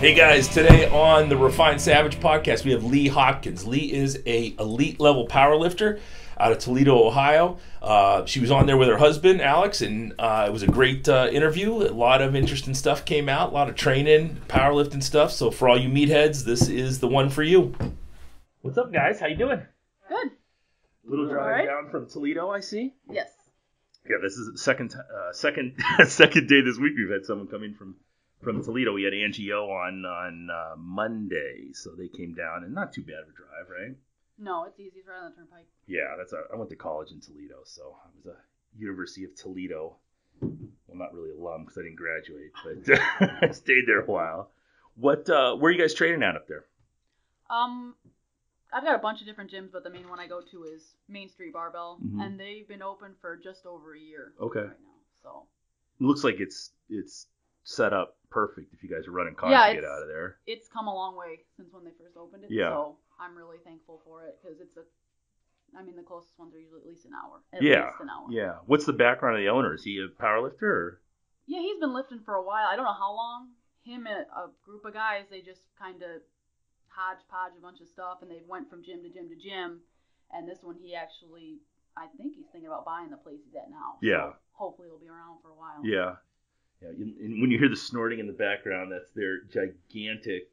Hey guys, today on the Refined Savage podcast, we have Leah Hopkins. Leah is a elite level powerlifter out of Toledo, Ohio. She was on there with her husband, Alex, and it was a great interview. A lot of interesting stuff came out, a lot of training, powerlifting stuff. So for all you meatheads, this is the one for you. What's up, guys? How you doing? Good. Little drive down from Toledo, I see. Yes. Yeah, this is the second day this week we've had someone come in from Toledo. We had Angie O on Monday, so they came down, and not too bad of a drive, right? No, it's easy. It's right on the turnpike. Yeah, I went to college in Toledo, so I was a University of Toledo. Well, not really alum because I didn't graduate, but I stayed there a while. Where are you guys training at up there? I've got a bunch of different gyms, but the main one I go to is Main Street Barbell, and they've been open for just over a year. Okay. Right now, so it looks like it's set up perfect if you guys are running cars to get out of there. It's come a long way since when they first opened it. Yeah. So I'm really thankful for it because the closest ones are usually at least an hour. At least an hour. Yeah. What's the background of the owner? Is he a powerlifter? Or? Yeah, he's been lifting for a while. I don't know how long. Him and a group of guys, they just kind of hodgepodge a bunch of stuff, and they went from gym to gym to gym. And this one, I think he's thinking about buying the place he's at now. Yeah. So hopefully it'll be around for a while. Yeah. Yeah, and when you hear the snorting in the background, that's their gigantic.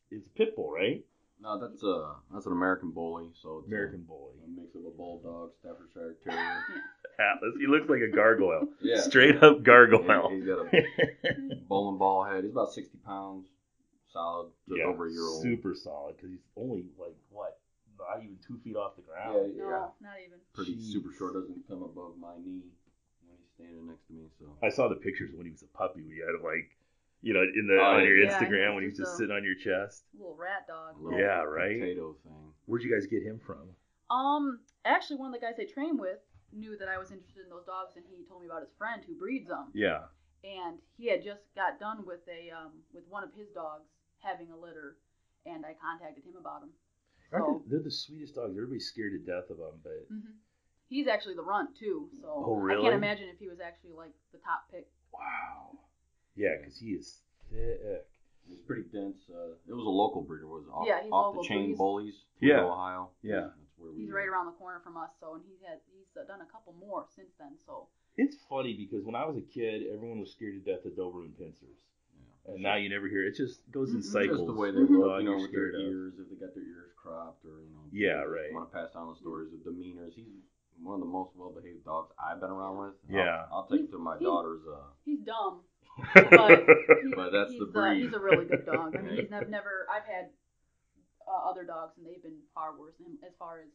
It's a pit bull, right? No, that's an American bully. So it's American bully, a mix of a bulldog, Staffordshire Terrier. Atlas. He looks like a gargoyle. Yeah, straight up gargoyle. He's got a bowling ball head. He's about 60 pounds, solid, just over a year old. Super solid because he's only not even 2 feet off the ground. Yeah. No, not even. Pretty super short. Doesn't come above my knee. Standing next to me, so I saw the pictures when he was a puppy. We had him on your Instagram when he was just sitting on your chest. Little rat dog. Yeah, right. Potato thing. Where'd you guys get him from? Actually, one of the guys I trained with knew that I was interested in those dogs, and he told me about his friend who breeds them. Yeah. And he had just got done with with one of his dogs having a litter, and I contacted him about him. So, they're the sweetest dogs. Everybody's scared to death of them, but. Mm-hmm. He's actually the runt, too, so oh, really? I can't imagine if he was actually, the top pick. Wow. Yeah, because he is thick. He's pretty dense. It was a local breeder. Was off local, the chain bullies, Ohio. Yeah. That's where he's right around the corner from us, and he's done a couple more since then, so. It's funny, because when I was a kid, everyone was scared to death of Doberman Pinschers. Yeah. And now you never hear it. It just goes in cycles. Just the way they look, with their ears, if they got their ears cropped, or, Yeah, right. want to pass down the stories of demeanors. He's one of the most well-behaved dogs I've been around with. Yeah. I'll take it to my daughter's. He's dumb, but that's the breed. He's a really good dog. I mean, he's never. I've had other dogs, and they've been far worse than him as far as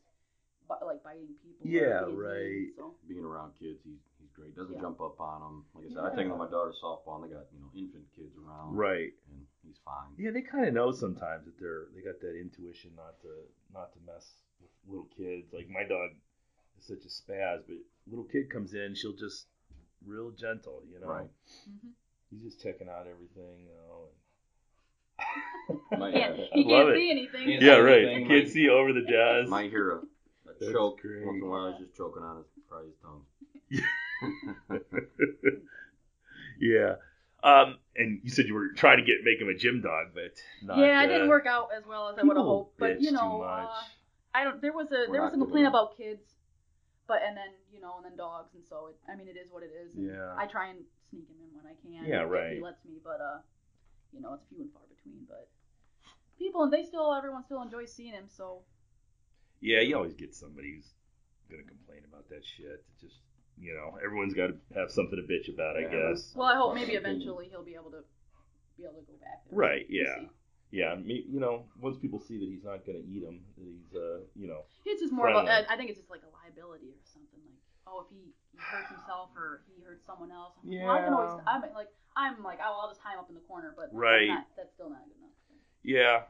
biting people. Yeah, right. So. Being around kids, he's great. Doesn't jump up on them. Like I said, I take him to my daughter's softball, and they got infant kids around. Right. And he's fine. Yeah, they kind of know sometimes that they got that intuition not to mess with little kids. Like my dog. Such a spaz, but little kid comes in, she'll just real gentle, Right. Mm-hmm. He's just checking out everything, He can't see anything. Yeah, right. You can't see over the jazz. Might hear a choke great. once in a while. He's just choking on his tongue. Yeah. And you said you were trying to make him a gym dog, but not. Yeah, it didn't work out as well as I would have hoped. But too much. There was a complaint about kids. But and then dogs, and so it is what it is. Yeah. I try and sneak him in when I can. Yeah, right. If he lets me, but it's few and far between. But everyone still enjoys seeing him. So. Yeah, you always get somebody who's gonna complain about that shit. It's just everyone's got to have something to bitch about, I guess. Well, I hope maybe eventually he'll be able to go back there. Right. Yeah. Yeah, once people see that he's not going to eat them, that he's, it's just more about, I think it's just like a liability or something. If he hurts himself or he hurts someone else. Yeah. Well, I can always, I'll just tie him up in the corner, but right. That's still not good enough. Yeah,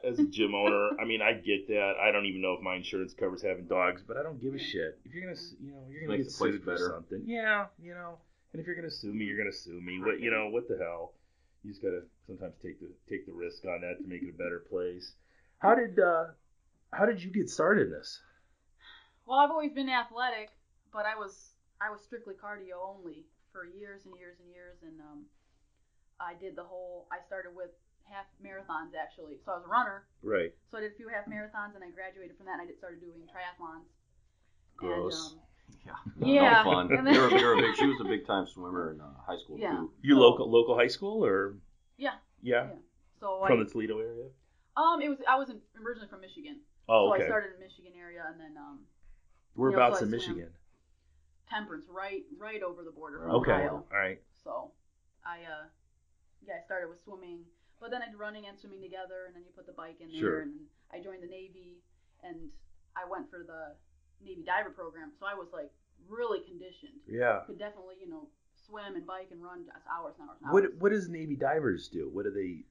as a gym owner, I get that. I don't even know if my insurance covers having dogs, but I don't give a shit. If you're going to, you're going to get sued for something. Yeah, and if you're going to sue me, you're going to sue me. What the hell? You just gotta sometimes take the risk on that to make it a better place. How did you get started in this? Well, I've always been athletic, but I was strictly cardio only for years and years and years, and I started with half marathons actually. So I was a runner. Right. So I did a few half marathons, and I graduated from that, and I started doing triathlons. Gross. No fun. She was a big time swimmer in high school too. You local high school or? Yeah. So from the Toledo area. I was originally from Michigan. Oh, so okay. I started in Michigan area, and then whereabouts in Michigan? Temperance, right over the border from Okay. Ohio. All right. So I started with swimming, but then I did running and swimming together, and then you put the bike in there, and I joined the Navy, and I went for the Navy diver program, so I was like really conditioned. Yeah. Could definitely, swim and bike and run just hours and hours and hours. What does Navy divers do? What do they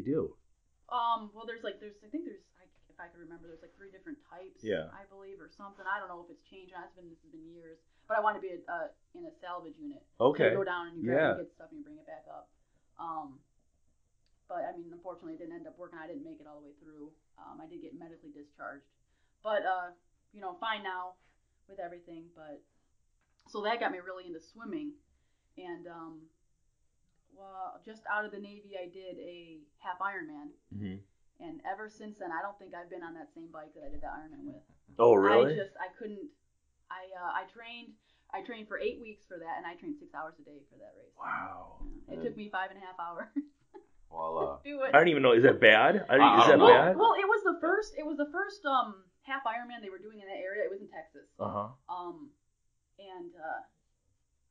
do? Well, there's if I can remember, there's like 3 different types. Yeah. I believe, or something. I don't know if it's changed. This has been years. But I want to be in a salvage unit. Okay. So you go down and you grab and get stuff and you bring it back up. But I mean, unfortunately, it didn't end up working. I didn't make it all the way through. I did get medically discharged. But fine now with everything. But so that got me really into swimming, and just out of the Navy, I did a half Ironman. Mm-hmm. And ever since then, I don't think I've been on that same bike that I did the Ironman with. Oh, really? I couldn't. I trained for 8 weeks for that, and I trained 6 hours a day for that race. Wow. It took me 5.5 hours. Well, do it. I don't even know. Is that bad? Is that bad? Well, it was the first half Ironman they were doing in that area. It was in Texas. And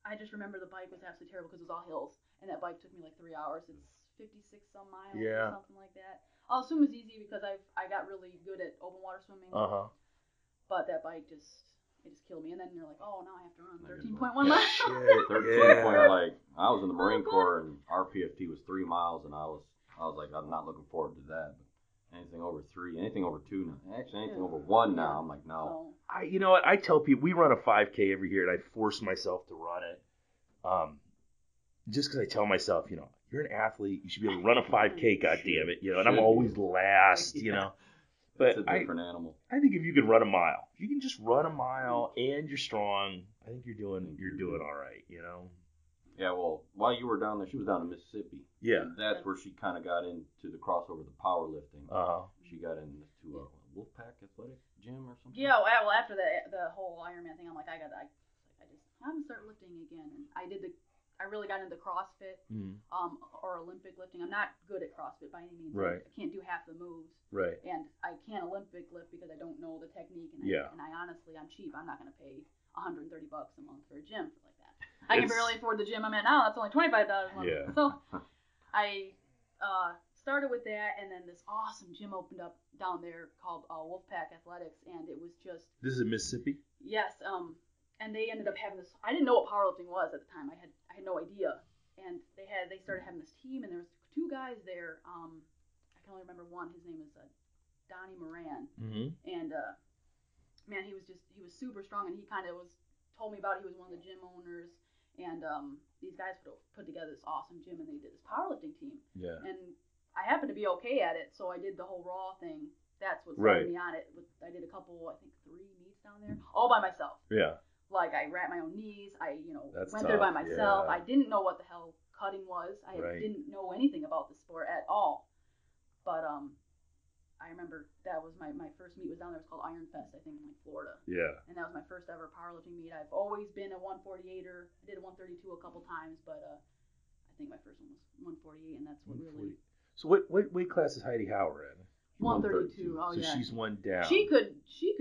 I just remember the bike was absolutely terrible because it was all hills, and that bike took me like 3 hours. It's 56 some miles or something like that. I'll assume it was easy because I got really good at open water swimming. But that bike it just killed me. And then you're like, oh, now I have to run 13.1 miles. 13 point, like I was in the Marine Corps and our PFT was 3 miles, and I was like, I'm not looking forward to that. But anything over 3, anything over 2 now, actually anything over 1 now, I'm like, no. So, you know what? I tell people we run a 5K every year, and I force myself to run it. Just because I tell myself, you're an athlete, you should be able to run a 5K, goddammit, and I'm always last, But it's a different animal. I think if you can run a mile, if you can just run a mile and you're strong, I think you're doing all right, Yeah, well, while you were down there, she was down in Mississippi. Yeah. And that's where she kind of got into the crossover, the powerlifting. She got into a Wolfpack Athletic Gym or something. Yeah, well, after the whole Ironman thing, I'm like, I'm gonna start lifting again, and I really got into CrossFit, or Olympic lifting. I'm not good at CrossFit by any means. Right. I can't do half the moves. Right. And I can't Olympic lift because I don't know the technique. And I honestly, I'm cheap. I'm not going to pay $130 a month for a gym like that. I can barely afford the gym I'm at now. That's only $25 a month. Yeah. So I started with that, and then this awesome gym opened up down there called Wolfpack Athletics, and it was just. This is in Mississippi? Yes. And they ended up having this. I didn't know what powerlifting was at the time. I had no idea. And they started having this team, and there was 2 guys there. I can only remember one. His name is Donnie Moran. Mm-hmm. And man, he was super strong, and he kind of told me about. He was one of the gym owners, and these guys put together this awesome gym, and they did this powerlifting team. Yeah. And I happened to be okay at it, so I did the whole raw thing. That's what started me on it. I did a couple, I think 3 meets down there, all by myself. Yeah. Like, I wrapped my own knees. I, went there by myself. Yeah. I didn't know what the hell cutting was. I didn't know anything about the sport at all. But I remember that was my first meet was down there. It was called Iron Fest, I think, in Florida. Yeah. And that was my first ever powerlifting meet. I've always been a 148er. I did a 132 a couple times, but I think my first one was 148, and that's what really. So what weight class is Heidi Hauer in? 132. Oh, so yeah. She's one down. She could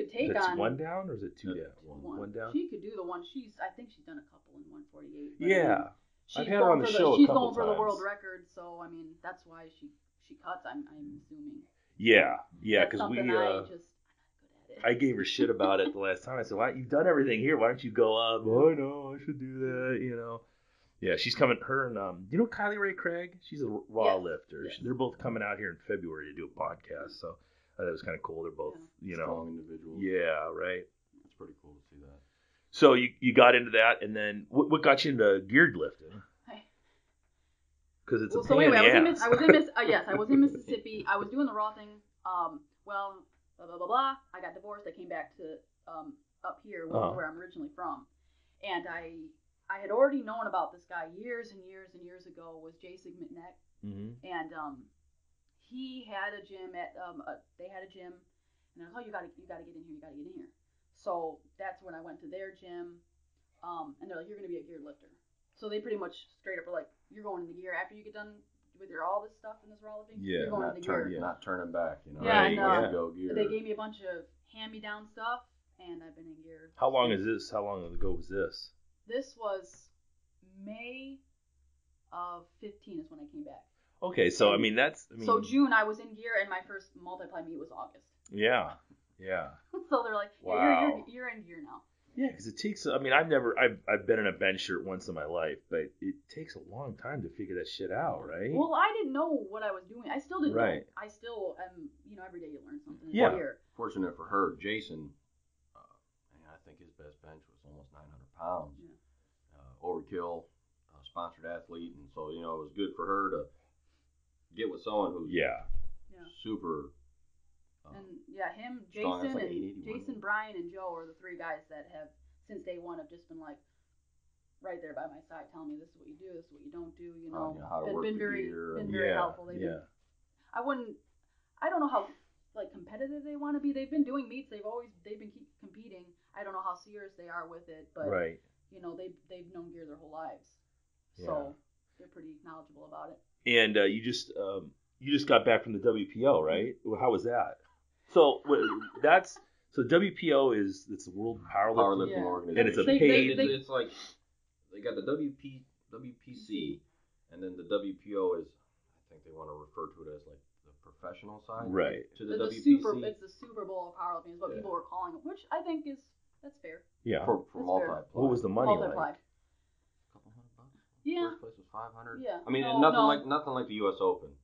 take on. Is it 1 down or is it 2 down? One down. She could do the one. I think she's done a couple in 148. Yeah. I've had her on the show She's a couple going for times. the world record, so I mean that's why she cuts. I'm assuming. Yeah, because I'm not good at it. I gave her shit about it the last time. I said, "Why you've done everything here? Why don't you go up?" Oh no, I should do that. Yeah, she's coming. Her and Kylie Ray Craig. She's a raw lifter. Yes. They're both coming out here in February to do a podcast. So that was kind of cool. They're both strong individuals. Yeah, right. It's pretty cool to see that. So you got into that, and then what got you into geared lifting? Because it's a pain in the ass. I was in Mississippi. I was doing the raw thing. Blah blah blah blah. I got divorced. I came back to up here where I'm originally from, and I I had already known about this guy years and years and years ago. Was Jason McNeck, and he had a gym at they had a gym, and I was like, oh, you gotta get in here, So that's when I went to their gym, and they're like, you're gonna be a geared lifter. So they pretty much straight up were like, you're going in the gear after you get done with all this stuff in this raw lifting. Yeah, you're going in the gear. Not turning back. Yeah, right, go gear. They gave me a bunch of hand-me-down stuff, and I've been in gear. How long is this? How long ago was this? This was May of 15 is when I came back. Okay, so So June I was in gear, and my first multiply meet was August. Yeah. So they're like, yeah, wow. you're in gear now. Yeah, because it takes. I've been in a bench shirt once in my life, but it takes a long time to figure that shit out, right? Well, I didn't know what I was doing. I still didn't know. I still am. Every day you learn something. Yeah. Fortunate for her, Jason. I think his best bench was almost 900 pounds. Yeah. Overkill, sponsored athlete, and so it was good for her to get with someone who's super. Him, Jason, Brian, and Joe are the three guys that have, since day one, have just been like right there by my side, telling me this is what you do, this is what you don't do. How to work been very helpful. I don't know how competitive they want to be. They've been doing meets. They've been competing. I don't know how serious they are with it, but they've known gear their whole lives, so they're pretty knowledgeable about it. And you just got back from the WPO, right? How was that? So WPO it's the World Powerlifting Organization, and it's a paid. It's like they got the WPC, and then the WPO is, I think they want to refer to it as like the professional side, right? To the WPC, it's the Super Bowl of powerlifting is what people were calling it, which I think that's fair. Yeah. For multiply. What was the money multiply. like? $200. Yeah. First place was $500. Yeah. I mean, nothing like the U.S. Open.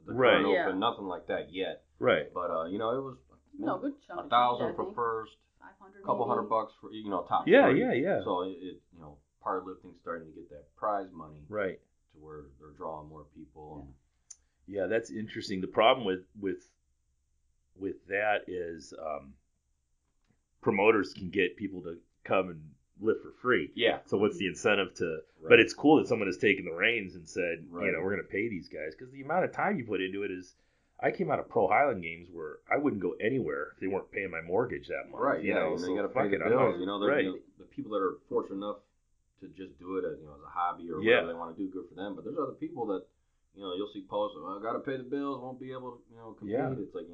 The right. Open, nothing like that yet. Right. But it was good chunk. 1,000 for first, 500, couple maybe. $100 for top. Yeah, 30. yeah. So it powerlifting's starting to get that prize money. Right. To where they're drawing more people. Yeah, that's interesting. The problem with that is promoters can get people to come and lift for free. Yeah. So what's the incentive to? Right. But it's cool that someone has taken the reins and said, right. We're going to pay these guys, because the amount of time you put into it is. I came out of Pro Highland Games where I wouldn't go anywhere if they weren't paying my mortgage that month. Right. Yeah. So you got to pay the bills. The people that are fortunate enough to just do it as a hobby or whatever they want to do, good for them. But there's other people that you'll see posts of, I got to pay the bills, won't be able to compete. Yeah. It's like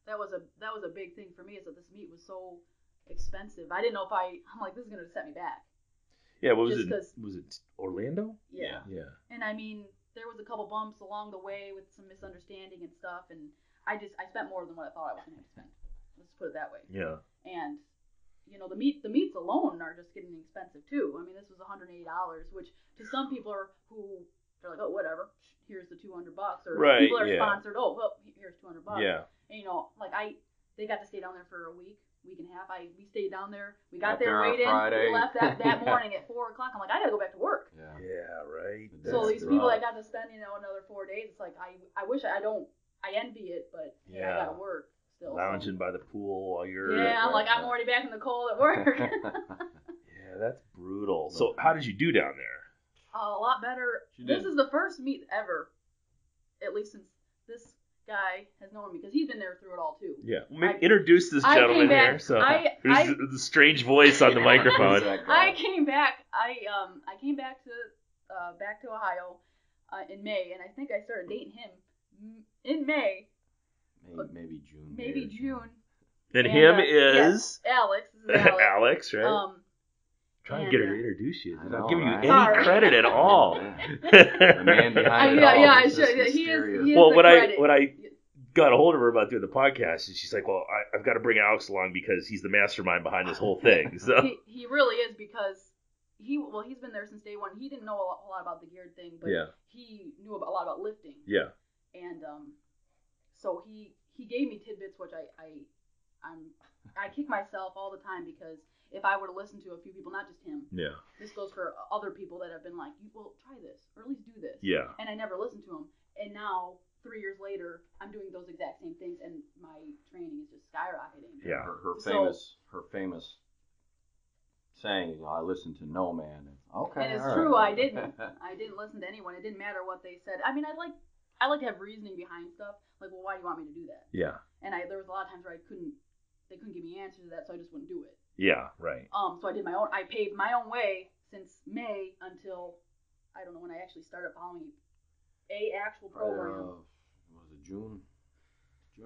That was a big thing for me, is that this meet was so expensive. I didn't know if I'm like, this is gonna set me back. Yeah. What was it? Was it Orlando? Yeah. Yeah. And I mean, there was a couple bumps along the way with some misunderstanding and stuff, and I spent more than what I thought I was going to spend. Let's put it that way. Yeah. And the meats alone are just getting expensive too. I mean, this was $180, which to some people they're like, oh, whatever, here's the $200, or right, people are sponsored. Oh, well, here's $200. Yeah. And they got to stay down there for a week and a half. We stayed down there. We got there right in. We left that morning at 4 o'clock. I'm like, I gotta go back to work. Yeah, right. So these people that got to spend another 4 days, it's like I wish I envy it, but I gotta work still. Lounging by the pool while you're. Yeah, I'm already back in the cold at work. Yeah, that's brutal. So how did you do down there? A lot better. This is the first meet ever, at least since this guy has known me, because he's been there through it all too. Yeah. Introduce this gentleman here. So there's the strange voice on the microphone. I came back. I came back to Ohio in May, and I think I started dating him in May. Maybe June. Maybe June. And him is Alex. This is Alex. Alex, right? Trying to get her to introduce you. I'm not giving you any Sorry. credit at all. The man behind it all. Yeah, I should. He is well, when I got a hold of her about doing the podcast, and she's like, "Well, I've got to bring Alex along because he's the mastermind behind this whole thing." So he really is, because he's been there since day one. He didn't know a lot about the geared thing, but he knew a lot about lifting. Yeah. And so he gave me tidbits, which I kick myself all the time, because if I were to listen to a few people, not just him. Yeah. This goes for other people that have been like, well, try this, or at least do this. Yeah. And I never listened to him. And now, 3 years later, I'm doing those exact same things, and my training is just skyrocketing. Yeah. Her famous saying is, I listen to no man. Okay. And it's all true. right. I didn't listen to anyone. It didn't matter what they said. I mean, I like to have reasoning behind stuff. Like, well, why do you want me to do that? Yeah. And there was a lot of times where they couldn't give me answers to that, so I just wouldn't do it. Yeah, right. So I did my own. I paved my own way since May until I don't know when I actually started following a actual program. Was it June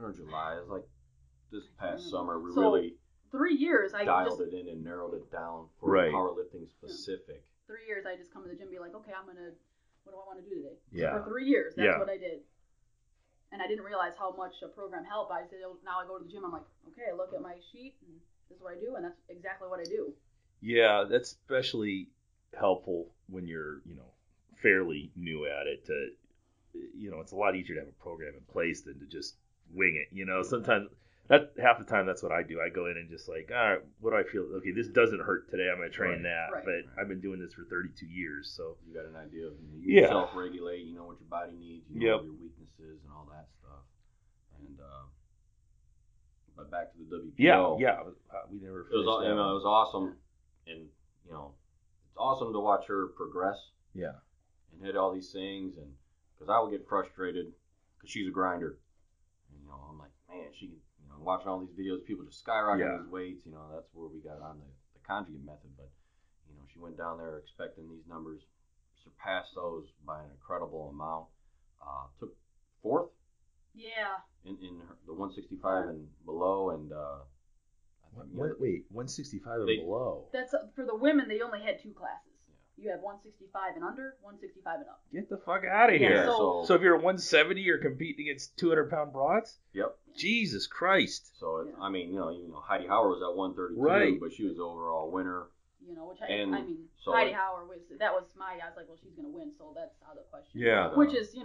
or July? It was like this past summer. We So, really 3 years. I dialed it in and narrowed it down for powerlifting specific. 3 years. I just come to the gym and be like, okay, what do I want to do today? Yeah. So for 3 years, that's what I did. And I didn't realize how much a program helped. I said, now I go to the gym. I'm like, okay, I look at my sheet, and this is what I do, and that's exactly what I do. Yeah, that's especially helpful when you're, fairly new at it. It's a lot easier to have a program in place than to just wing it. Sometimes half the time that's what I do. I go in and just like, all right, what do I feel? Okay, this doesn't hurt today. I'm going to train that. Right. But I've been doing this for 32 years, so you got an idea of you self-regulate. You know what your body needs. You know your weaknesses and all that stuff. And but back to the WPO. Yeah. We never. It was awesome, and it's awesome to watch her progress. Yeah. And hit all these things, and because I would get frustrated because she's a grinder. And, I'm like, man, she can. Watching all these videos, people just skyrocketing these weights. That's where we got on the conjugate method. But she went down there expecting these numbers, surpassed those by an incredible amount. Took fourth. Yeah. In the 165 and below, and wait, 165 and below. That's for the women. They only had 2 classes. You have 165 and under, 165 and up. Get the fuck out of here. So if you're 170, you're competing against 200-pound broads? Yep. Jesus Christ. So, I mean, Heidi Hauer was at 132, but she was the overall winner. Heidi Hauer that was I was like, well, she's going to win, so that's out of the question. Yeah. Which is,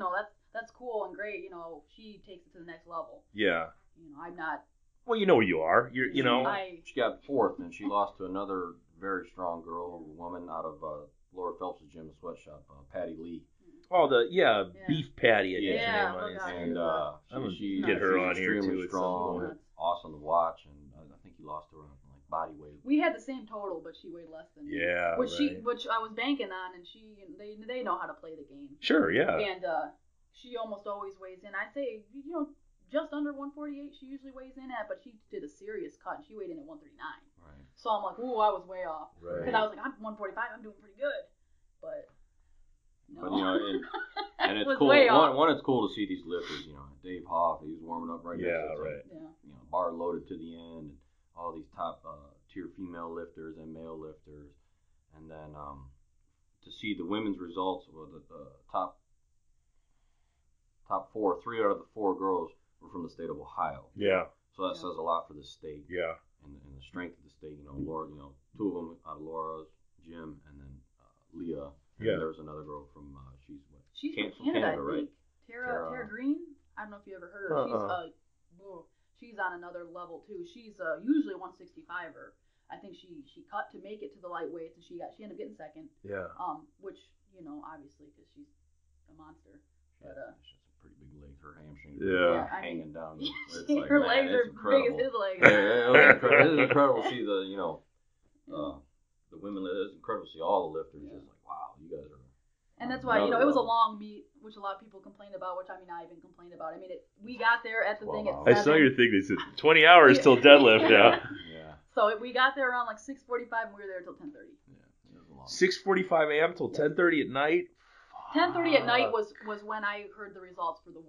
that's cool and great. She takes it to the next level. Yeah. I'm not. Well, you know where you are. She got fourth, and she lost to another very strong girl, a woman out of Laura Phelps' gym, the sweatshop, Patty Lee. Oh, beef patty. Yeah, and I'm gonna get her on here too. It's strong, awesome to watch, and I think he lost her on like body weight. We had the same total, but she weighed less than me. Yeah, which I was banking on, and they know how to play the game. Sure, yeah. And she almost always weighs in. I say, just under 148 she usually weighs in at, but she did a serious cut, and she weighed in at 139. Right. So I'm like, ooh, I was way off. Right. Because I was like, I'm 145, I'm doing pretty good. But no. But and it's cool. One, it's cool to see these lifters. Dave Hoff, he was warming up right there. Yeah, right. Bar loaded to the end, and all these top tier female lifters and male lifters, and then to see the women's results with the top 4, 3 out of the 4 girls were from the state of Ohio. Yeah. So that says a lot for the state. Yeah. And the strength of the state. Laura, 2 of them out of Laura's gym, and then Leah. Yeah. And there was another girl from she's from Canada, right? Tara Green. I don't know if you ever heard her. She's on another level too. She's usually 165er. I think she cut to make it to the lightweights, and she ended up getting second. Yeah. Which obviously because she's a monster. But she's some pretty big legs. Her hamstrings hanging down. Her legs are big as his legs. It's incredible to see the women. It's incredible to see all the lifters. Just like, wow, you guys are. And that's why, it was a long meet, which a lot of people complain about, which I even complained about. We got there at the thing at 7. I saw your thing. They said 20 hours till deadlift. Yeah. So we got there around like 6:45, and we were there till 10:30. Yeah. 6:45 a.m. till 10:30 at night. 10:30 at night was when I heard the results for the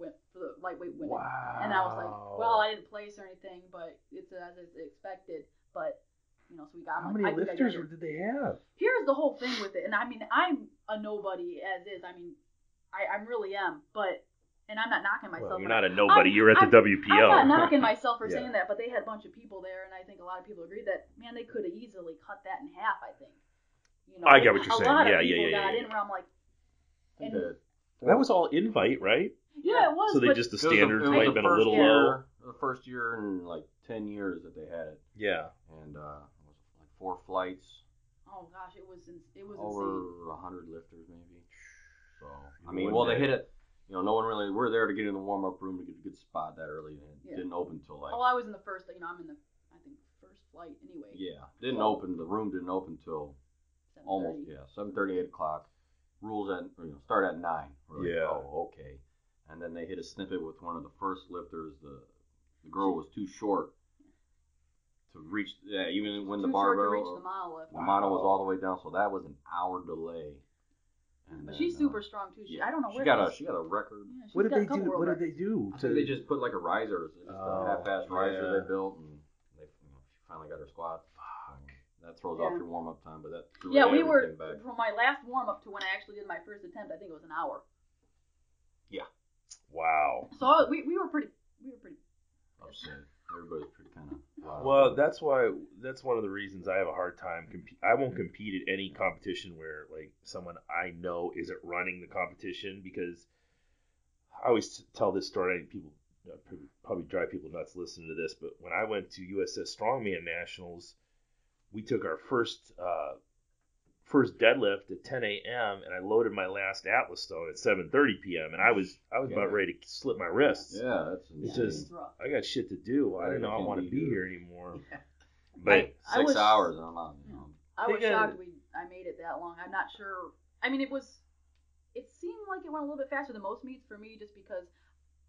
lightweight women. Wow. And I was like, well, I didn't place or anything, but it's as expected. But so we got. How many lifters did they have? Here's the whole thing with it, and I'm a nobody as is. I really am, and I'm not knocking myself. Well, you're not a nobody. You're at the WPO. I'm not knocking myself for saying that, but they had a bunch of people there, and I think a lot of people agree that they could have easily cut that in half. I think. I get what you're saying. A lot of people got in where I'm like. That was all invite, right? Yeah, it was. So the standards might have been a little low. The first year in like 10 years that they had it. Yeah. And it was like 4 flights. Oh gosh, it was over insane. 100 lifters maybe. So they hit it. No one really. We're there to get in the warm up room to get a good spot that early, and it didn't open till like. Oh, I was in the first. I'm in the first flight anyway. Yeah, didn't open. The room didn't open till almost 7:30, 8 o'clock. Rules start at 9. We're like, oh, okay. And then they hit a snippet with one of the first lifters. The girl was too short to reach. Yeah, even when the barbell, the mile lift. The mile was all the way down, so that was an hour delay. And but she's super strong too. I don't know where she got a record. Yeah, what did they do? What did they do? I think they just put like a riser, just a half-ass riser they built, and they she finally got her squat. Fuck. That throws off your warm-up time, but that threw everything back. From my last warm-up to when I actually did my first attempt, I think it was an hour. Yeah. Wow. So we were pretty upset. Everybody's pretty kind of. Well, that's one of the reasons I have a hard time. I won't compete at any competition where like someone I know isn't running the competition, because I always tell this story. People probably drive people nuts listening to this, but when I went to USS Strongman Nationals, we took our first deadlift at 10 a.m. and I loaded my last Atlas stone at 7:30 p.m. and I was about ready to slip my wrists. Yeah, that's insane. It's just I got shit to do. I don't want to be here anymore. Yeah. But 6 hours, I'm out. I was shocked I made it that long. I'm not sure. I mean, it seemed like it went a little bit faster than most meets for me, just because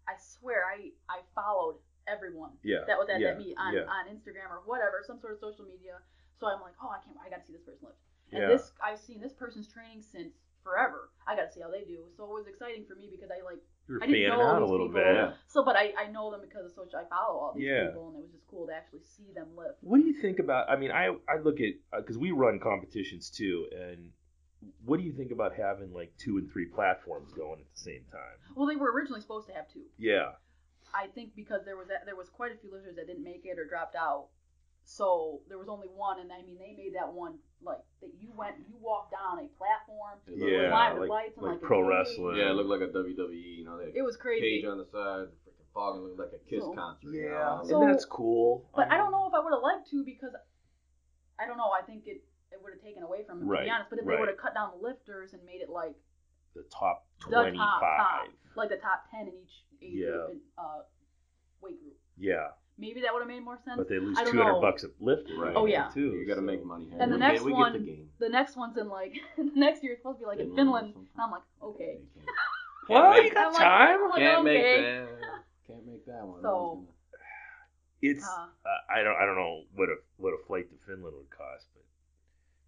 I swear I followed everyone that was at that meet on Instagram or whatever, some sort of social media. So I'm like, oh, I got to see this person lift. And I've seen this person's training since forever. I got to see how they do. So it was exciting for me because I didn't know out these a little people. bit. Yeah. So, but I know them because of social. I follow all these people, and it was just cool to actually see them lift. What do you think about? I mean, I look at because we run competitions too, and what do you think about having like 2 and 3 platforms going at the same time? Well, they were originally supposed to have 2. Yeah. I think because there was quite a few lifters that didn't make it or dropped out. So there was only one, and I mean they made that one like that. You walked down a platform, with lights and like pro wrestling. Yeah, it looked like a WWE. It was crazy. Cage on the side, freaking fog, looked like a Kiss concert. Yeah, and that's cool. But I don't know if I would have liked to, because I don't know. I think it would have taken away from it, to be honest. But if they would have cut down the lifters and made it like the top 25, like the top 10 in each weight group. Yeah. Maybe that would have made more sense. But they lose $200 a lift, right? Oh yeah, too. You got to make money. And the next one's in like the next year. It's supposed to be like in Finland, and I'm like, okay. Well, you got time. Can't make that one. So it's I don't know what a flight to Finland would cost, but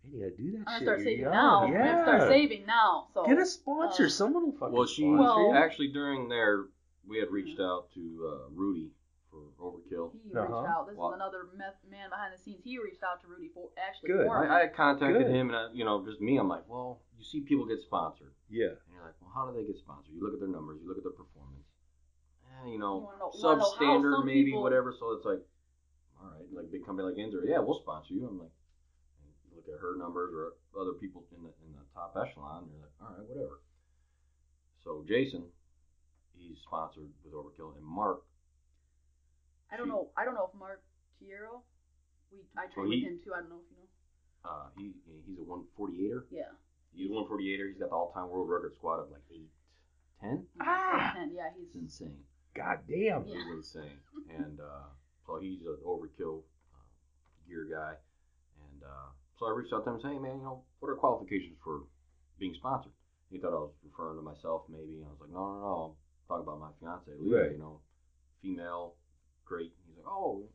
man, you gotta do that. I'm gonna start saving now. Yeah. I'm gonna start saving now. So get a sponsor. Someone will fucking sponsor. Well, actually during we had reached out to Rudy for Overkill. He reached out. This is another man behind the scenes. He reached out to Rudy for Good. I contacted him, and just me. I'm like, well, you see people get sponsored. Yeah. And you're like, well, how do they get sponsored? You look at their numbers. You look at their performance. Substandard maybe, whatever. So it's like, all right, like big company like Inzer, yeah, we'll sponsor you. I'm like, you look at her numbers or other people in the top echelon. And you're like, all right, whatever. So Jason, he's sponsored with Overkill, and Mark. I don't know if Mark Chiero. I trained with him too. I don't know if you know. He's a 148er. Yeah. He's a 148er. He's got the all-time world record squat of like 810. 10. Yeah, he's insane. God damn. He's insane. And so he's an Overkill gear guy. And so I reached out to him and said, hey man, what are qualifications for being sponsored? He thought I was referring to myself maybe. And I was like, no. I'm talking about my fiance, Leah. Right. Female. Great. He's like, oh,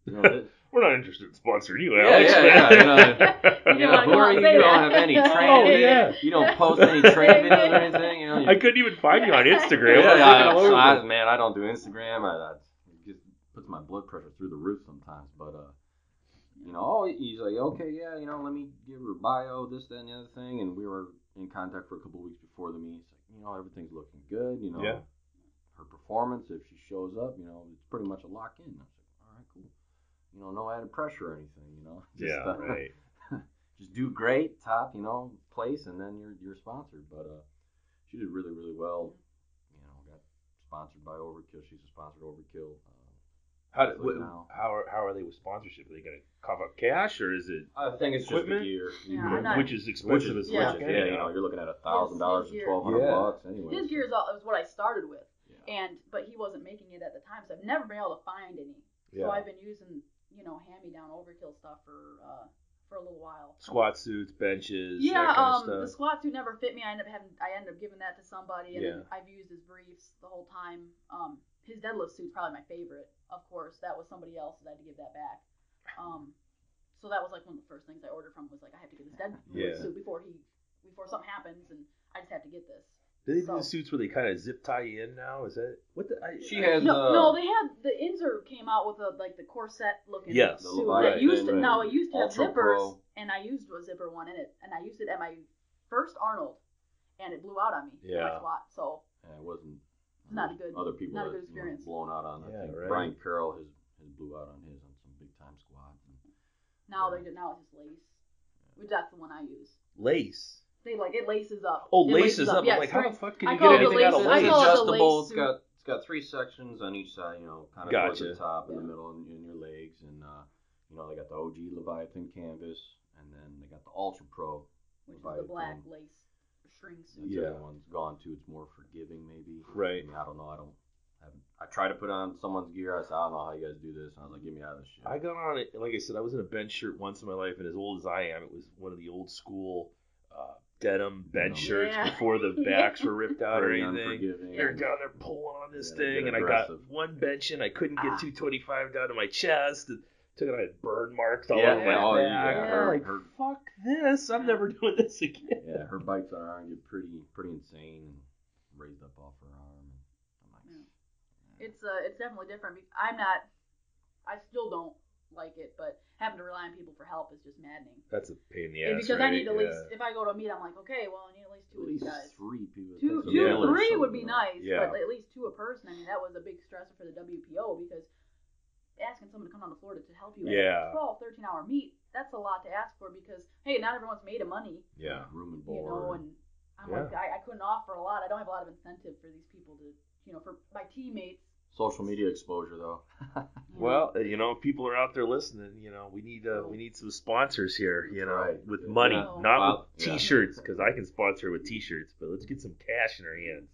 we're not interested in sponsoring you, Alex. Yeah. Who are you? You don't have any training. You don't post any training videos or anything. I couldn't even find you on Instagram. Man, I don't do Instagram. It just puts my blood pressure through the roof sometimes. But he's like, okay, let me give her bio, this, that, and the other thing. And we were in contact for a couple of weeks before the meet. He's like, everything's looking good. Yeah. Her performance, if she shows up, it's pretty much a lock-in. I was like, all right, cool. No added pressure or anything, Just, right. Just do great, top, place, and then you're sponsored. But she did really, really well. Got sponsored by Overkill. She's a sponsored Overkill. How are they with sponsorship? Are they going to cough up cash, or is it? I think it's equipment? Just the gear. Yeah, which is expensive as well. Yeah, you're looking at $1,000 to $1,200 anyway. His gear is what I started with. But he wasn't making it at the time, so I've never been able to find any. Yeah. So I've been using, hand-me-down Overkill stuff for a little while. Squat suits, benches, yeah, that kind of stuff. The squat suit never fit me. I ended up giving that to somebody, and then I've used his briefs the whole time. His deadlift suit's probably my favorite, of course. That was somebody else's. I had to give that back. So that was like one of the first things I ordered from was like I have to get this deadlift suit before something happens, and I just have to get this. Do they do the suits where they kind of zip tie you in now? Is that what she has? No, they had the Inzer came out with the corset looking suit. It used to have zippers, Pro. And I used a zipper one in it, and I used it at my first Arnold, and it blew out on me in my squat. So it wasn't not a good. Other people not a good experience. Blown out on. I think Brian Carroll has blew out on his on some big time squats. Now it's just lace, which that's the one I use. Lace. It laces up. Oh, laces up. I'm like, how the fuck can you get anything out of lace? It's adjustable. It's got 3 sections on each side. Kind of towards the top, in the middle, and in your legs, and they got the OG Leviathan canvas, and then they got the Ultra Pro, which is the black lace string suit. That one's gone too. It's more forgiving, maybe. Right. I don't know. I tried to put on someone's gear. I said, I don't know how you guys do this. And I was like, get me out of this shit. I got on it. Like I said, I was in a bench shirt once in my life, and as old as I am, it was one of the old school denim bench shirts before the backs were ripped out or anything. They're down there pulling on this thing, and I got one bench in. I couldn't get 225 down to my chest. And took it. I had burn marks all over my back. I'm like, fuck this. I'm never doing this again. Yeah, her bites on her arm get pretty insane and raised up off her arm. And I'm like, it's definitely different. I still don't like it, but having to rely on people for help is just maddening. That's a pain in the ass. Because I need at least, if I go to a meet, I'm like, okay, well, I need at least 2 of these guys. 3 people. 3 would be nice, but at least 2 a person. I mean, that was a big stressor for the WPO because asking someone to come on the floor to help you at a 12, 13-hour meet, that's a lot to ask for because, hey, not everyone's made of money. Yeah. Room and board. And I'm like, I couldn't offer a lot. I don't have a lot of incentive for these people to, for my teammates. Social media exposure, though. Well, if people are out there listening, we need some sponsors here, with money, not with T-shirts, because I can sponsor with T-shirts, but let's get some cash in our hands.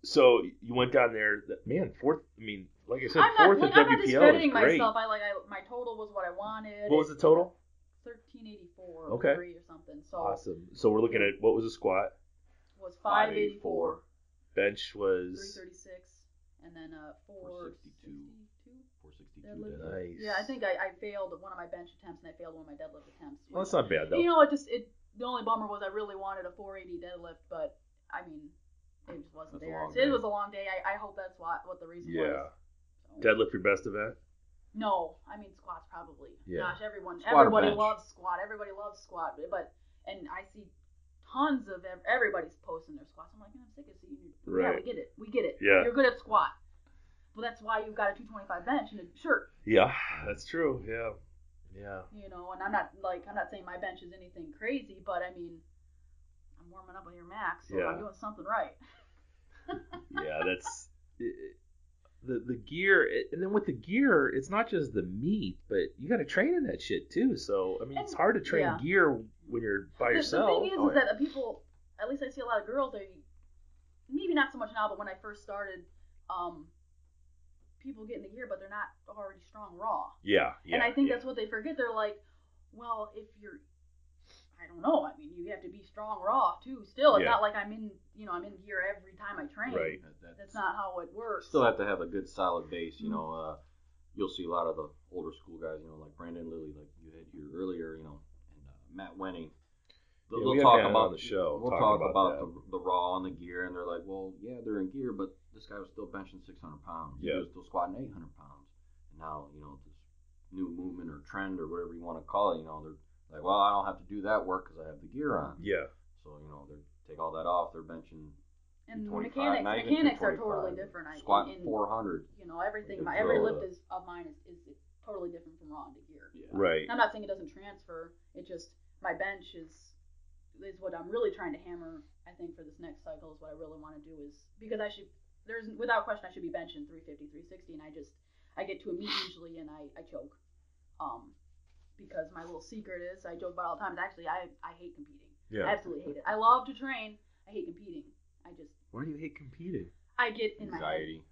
So you went down there, fourth. I mean, like I said, fourth at WPO is great. I'm not discrediting myself. My total was what I wanted. What was the total? 1384. Okay. Or something. So awesome. So we're looking at what was the squat? Was 584. Bench was 336, and then 462. 462. Nice. Yeah, I think I failed one of my bench attempts, and I failed one of my deadlift attempts. Well, that's not bad though. The only bummer was I really wanted a 480 deadlift, but I mean, it just wasn't there. It was a long day. I hope that's what the reason was. Yeah. So. Deadlift your best event? No, I mean squats probably. Yeah. Gosh, everybody loves squat. Everybody loves squat, and I see tons of everybody's posting their squats. I'm like, I'm sick of seeing you. Right. Yeah, we get it. Yeah. You're good at squat. Well, that's why you've got a 225 bench and a shirt. Yeah, that's true. Yeah. And I'm not saying my bench is anything crazy, but I mean, I'm warming up on your max, so I'm doing something right. Yeah, that's the gear, and then with the gear, it's not just the meat, but you got to train in that shit too. So I mean, it's hard to train gear when you're by yourself. The thing is that people, at least I see a lot of girls, maybe not so much now, but when I first started, people get in the gear, but they're not already strong raw. Yeah. And I think that's what they forget. They're like, well, if you're, I don't know. I mean, you have to be strong raw too. Still, it's not like I'm in gear every time I train. Right. That's not how it works. Still have to have a good solid base. You'll see a lot of the older school guys. Like Brandon Lilly, like you had here earlier. And Matt Wenning. They'll talk about the show. We'll talk about the raw and the gear, and they're like, well, yeah, they're in gear, but this guy was still benching 600 pounds. Yeah. He was still squatting 800 pounds. And now, this new movement or trend or whatever you want to call it, they're like, well, I don't have to do that work because I have the gear on. Yeah. So, they take all that off. They're benching. And mechanics are totally different. Squatting 400. Everything. Every lift of mine is totally different from raw into gear. Yeah. Right. I'm not saying it doesn't transfer. It just, my bench is what I'm really trying to hammer, I think, for this next cycle is what I really want to do is, because without question, I should be benching 350, 360, and I get to a meet usually and I choke. Because my little secret is, I joke about all the time, actually, I hate competing. Yeah. I absolutely hate it. I love to train. I hate competing. Why do you hate competing? I get in my head. Anxiety.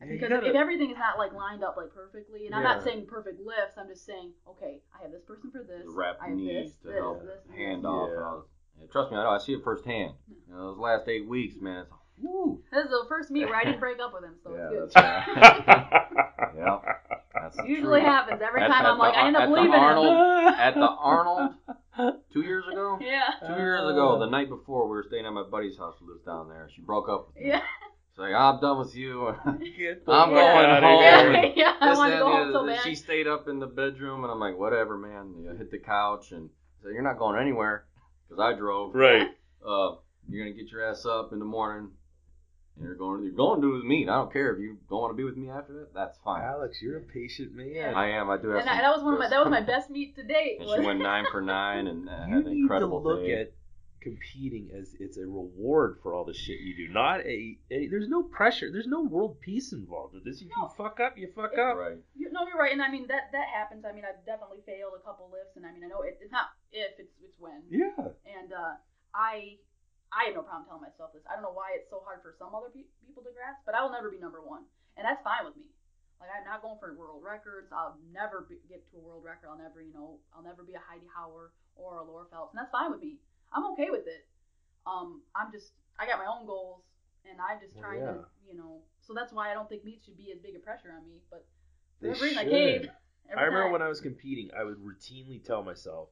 Because if everything is not like lined up like perfectly, and I'm not saying perfect lifts, I'm just saying, okay, I have this person for this. Wrap I have knees to help hand off. Yeah. Trust me, I know. I see it firsthand. You know, those last 8 weeks, man. It's woo. This is the first meet where I didn't break up with him, so it's good. That's right. Yeah. That's usually happens every time. I'm like, I end up leaving him. At the Arnold 2 years ago? Yeah. 2 years ago, the night before, we were staying at my buddy's house who lives down there. She broke up with me. Yeah. She's like, I'm done with you. I'm going home. Yeah, I want to go home so bad. She stayed up in the bedroom, and I'm like, whatever, man. You hit the couch, and I said, you're not going anywhere, because I drove. Right. You're going to get your ass up in the morning. You're going to do with me. I don't care if you don't want to be with me after that. That's fine. Alex, you're a patient man. Yeah. I am. I do have. And that was my best meet to date. And she went 9 for 9 and had an incredible day. You need to look at competing as it's a reward for all the shit you do. Not there's no pressure. There's no world peace involved with this. If you fuck up, you fuck up. Right. You're right. And I mean that happens. I mean I've definitely failed a couple lifts, and I mean I know it's not if, it's when. Yeah. And I have no problem telling myself this. I don't know why it's so hard for some other people to grasp, but I will never be number one, and that's fine with me. Like I'm not going for world records. I'll never get to a world record. I'll never be a Heidi Hauer or a Laura Phelps, and that's fine with me. I'm okay with it. I got my own goals, and I'm just trying to, so that's why I don't think meets should be as big a pressure on me. But for some reason I caved. I remember when I was competing, I would routinely tell myself,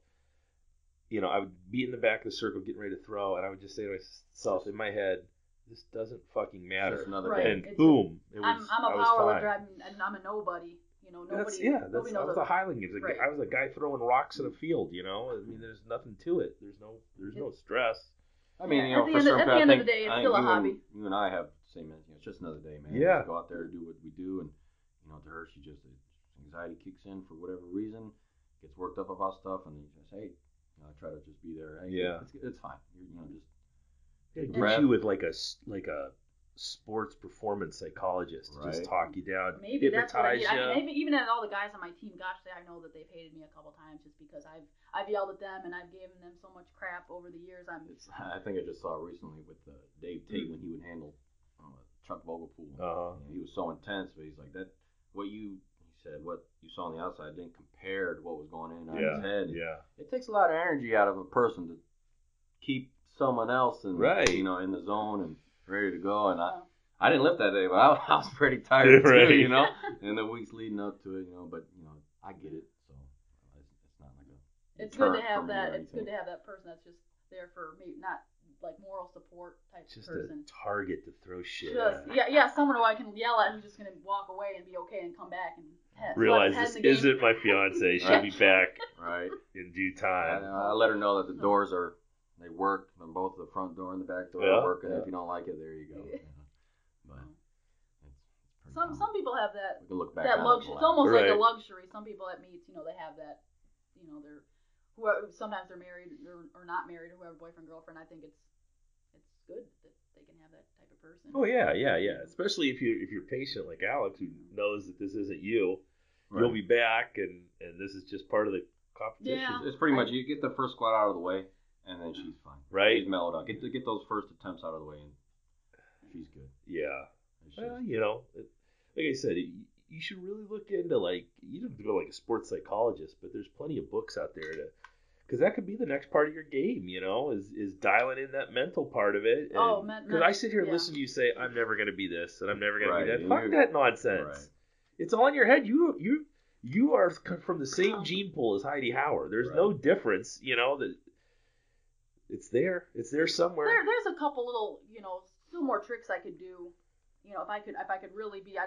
I would be in the back of the circle getting ready to throw, and I would just say to myself in my head, this doesn't fucking matter. Just another day. And boom. I'm a powerlifter, and I'm a nobody. Nobody knows. I was a Highland Games. Right. I was a guy throwing rocks in a field, I mean, there's nothing to it. There's no stress. I mean, at the end of the day, it's still a hobby. You and I have the same mentality. It's just another day, man. Yeah. Just go out there and do what we do, and to her, anxiety kicks in for whatever reason, gets worked up about stuff, and you just I try to just be there. Hey, yeah, it's fine. It gets you with like a sports performance psychologist to just talk you down, maybe that's what I need. I mean, even at all the guys on my team, gosh, I know that they've hated me a couple times just because I've yelled at them and I've given them so much crap over the years. I think I just saw recently with Dave Tate when he would handle Chuck Vogelpool. He was so intense, but he's like that. He said what you saw on the outside didn't compare to what was going in his head. Yeah, it takes a lot of energy out of a person to keep someone else in the zone and ready to go. And I didn't lift that day, but I was pretty tired too, and the weeks leading up to it, but I get it. So it's not like a. It's good to have that. It's good to have that person that's just there for maybe not like moral support type just person. Just a target to throw shit at. Someone who I can yell at who's just gonna walk away and be okay and come back and realize this isn't my fiance. She'll be back in due time. I let her know that the doors they work. Both the front door and the back door are working. If you don't like it, there you go. But some people have that. We can look back that luxury. It's almost like a luxury. Some people at meets, they have that. Sometimes they're married or not married, or whoever, boyfriend, girlfriend. I think it's good that they can have that type of person. Oh yeah. Especially if you're patient like Alex, who knows that this isn't you. Right. You'll be back, and this is just part of the competition. Yeah. It's pretty much you get the first squat out of the way, and then she's fine. Right. She's mellowed out. Get those first attempts out of the way, and she's good. Yeah. Well, like I said, you should really look into you don't have to go like a sports psychologist, but there's plenty of books out there because that could be the next part of your game, is dialing in that mental part of it. Because I sit here and listen to you say, I'm never going to be this, and I'm never going to be that. Fuck that nonsense. Right. It's all in your head. You are from the same gene pool as Heidi Hauer. There's no difference, that it's there. It's there somewhere. There's a couple little, still more tricks I could do. If I could really be, I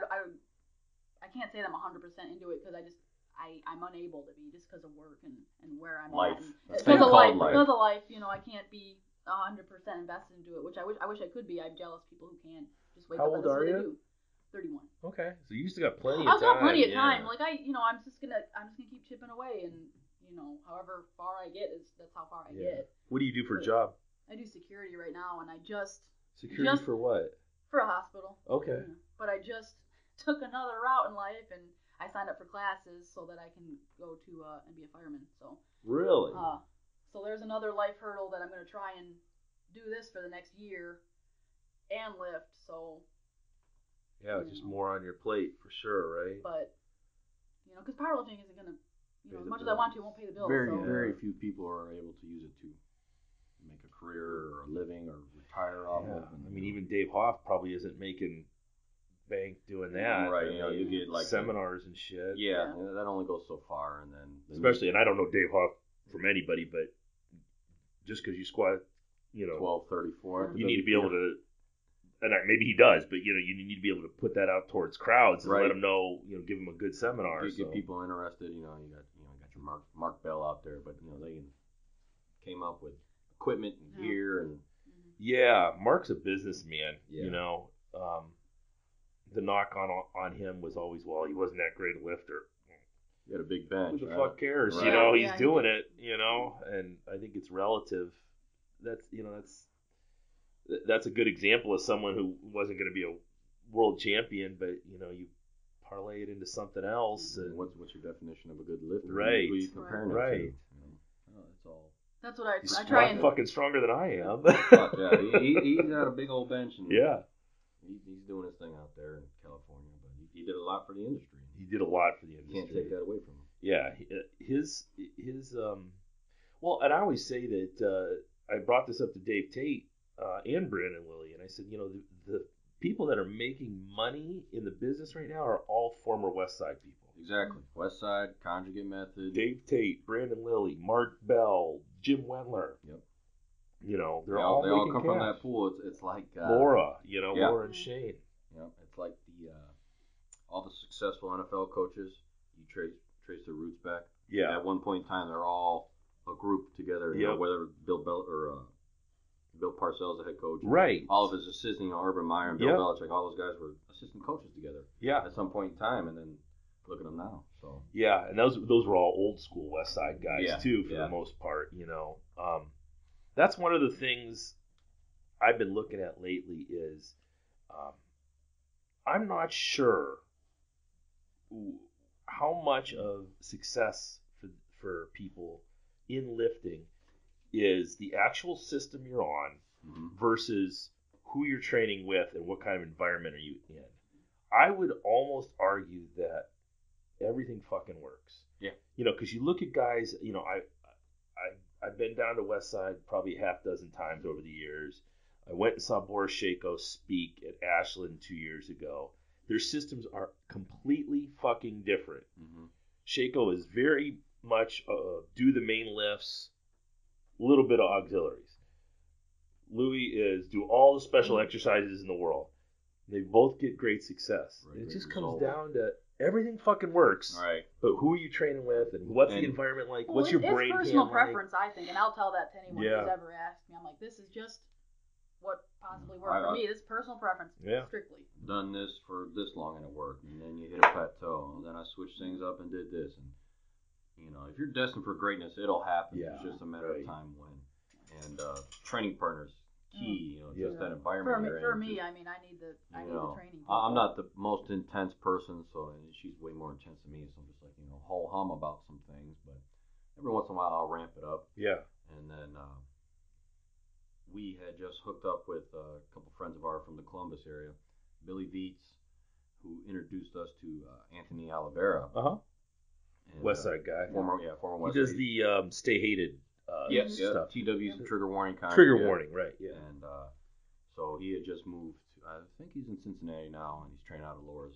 can't say that I'm 100% into it because I'm unable to be just because of work and where I'm at. Because of life. Because of life, I can't be 100% invested into it, which I wish I could be. I'm jealous people who can just wake up and this is what they do. 31. Okay, so you still got plenty of time. I've got plenty of time. Like I'm just gonna keep chipping away, and however far I get that's how far I get. What do you do for a job? I do security right now, and I just security for what? For a hospital. Okay. But I just took another route in life, and I signed up for classes so that I can go to and be a fireman. So. Really. So there's another life hurdle that I'm gonna try and do this for the next year, and lift. So. Yeah, just more on your plate for sure, right? But because powerlifting isn't gonna, as much as I want to, it won't pay the bills. Very few people are able to use it to make a career or a living or retire off of. I mean, even Dave Hoff probably isn't making bank doing that. Right, you get like seminars and shit. Yeah, that only goes so far, and then especially, and I don't know Dave Hoff from anybody, but just because you squat, 1234, you need to be able to, and maybe he does, but you need to be able to put that out towards crowds and let them know, give them a good seminar. Get people interested. You got your Mark Bell out there, but they came up with equipment and gear and. Yeah, Mark's a businessman. The knock on him was always, well, he wasn't that great a lifter. He had a big bench. Who the fuck cares? Right. He's doing it. And I think it's relative. That's a good example of someone who wasn't going to be a world champion, but you parlay it into something else. And what's your definition of a good lifter? Right. Who are you comparing it to? That's all. That's what I try and fucking stronger than I am. Fuck yeah, he's got a big old bench. And he's doing his thing out there in California, but he did a lot for the industry. He did a lot for the industry. Can't take that away from him. Yeah, his well, and I always say that I brought this up to Dave Tate and Brandon Lilly, and I said, the people that are making money in the business right now are all former West Side people. Exactly. West Side, Conjugate Method. Dave Tate, Brandon Lilly, Mark Bell, Jim Wendler. Yep. They all come from that pool. It's like Laura, Laura and Shane. Yeah, it's like all the successful NFL coaches. You trace their roots back. Yeah. At one point in time, they're all a group together. Whether Bill Bell or Bill Parcells, the head coach. Right. All of his assistants, Urban Meyer and Bill Belichick, all those guys were assistant coaches together. Yeah. At some point in time, and then look at them now. So. Yeah, and those were all old school West Side guys too, for the most part. That's one of the things I've been looking at lately is I'm not sure how much of success for people in lifting is the actual system you're on versus who you're training with and what kind of environment are you in. I would almost argue that everything fucking works. Yeah. Because you look at guys, I've been down to West Side probably half dozen times over the years. I went and saw Boris Shako speak at Ashland 2 years ago. Their systems are completely fucking different. Mm-hmm. Shako is very much do the main lifts, a little bit of auxiliaries. Louis is do all the special exercises in the world. They both get great success. Right, it just comes down to everything fucking works. Right. But who are you training with, and what's the environment like? What's your brain? It's personal preference, I think, and I'll tell that to anyone who's ever asked me. I'm like, this is just what possibly worked for me. This is personal preference, strictly. Done this for this long and it worked, and then you hit a plateau, and then I switched things up and did this, and if you're destined for greatness, it'll happen. Yeah, it's just a matter of time when. And training partners. Key, just that environment. For me, I need the training. I'm not the most intense person, and she's way more intense than me, so I'm just like, whole hum about some things, but every once in a while I'll ramp it up. Yeah. And then we had just hooked up with a couple friends of ours from the Columbus area, Billy Dietz, who introduced us to Anthony Oliveira. West Side guy. Former West Side. He does the Stay Hated stuff. TW's Trigger Warning. Trigger Warning, right, yeah. And so he had just moved, I think he's in Cincinnati now, and he's training out of Laura's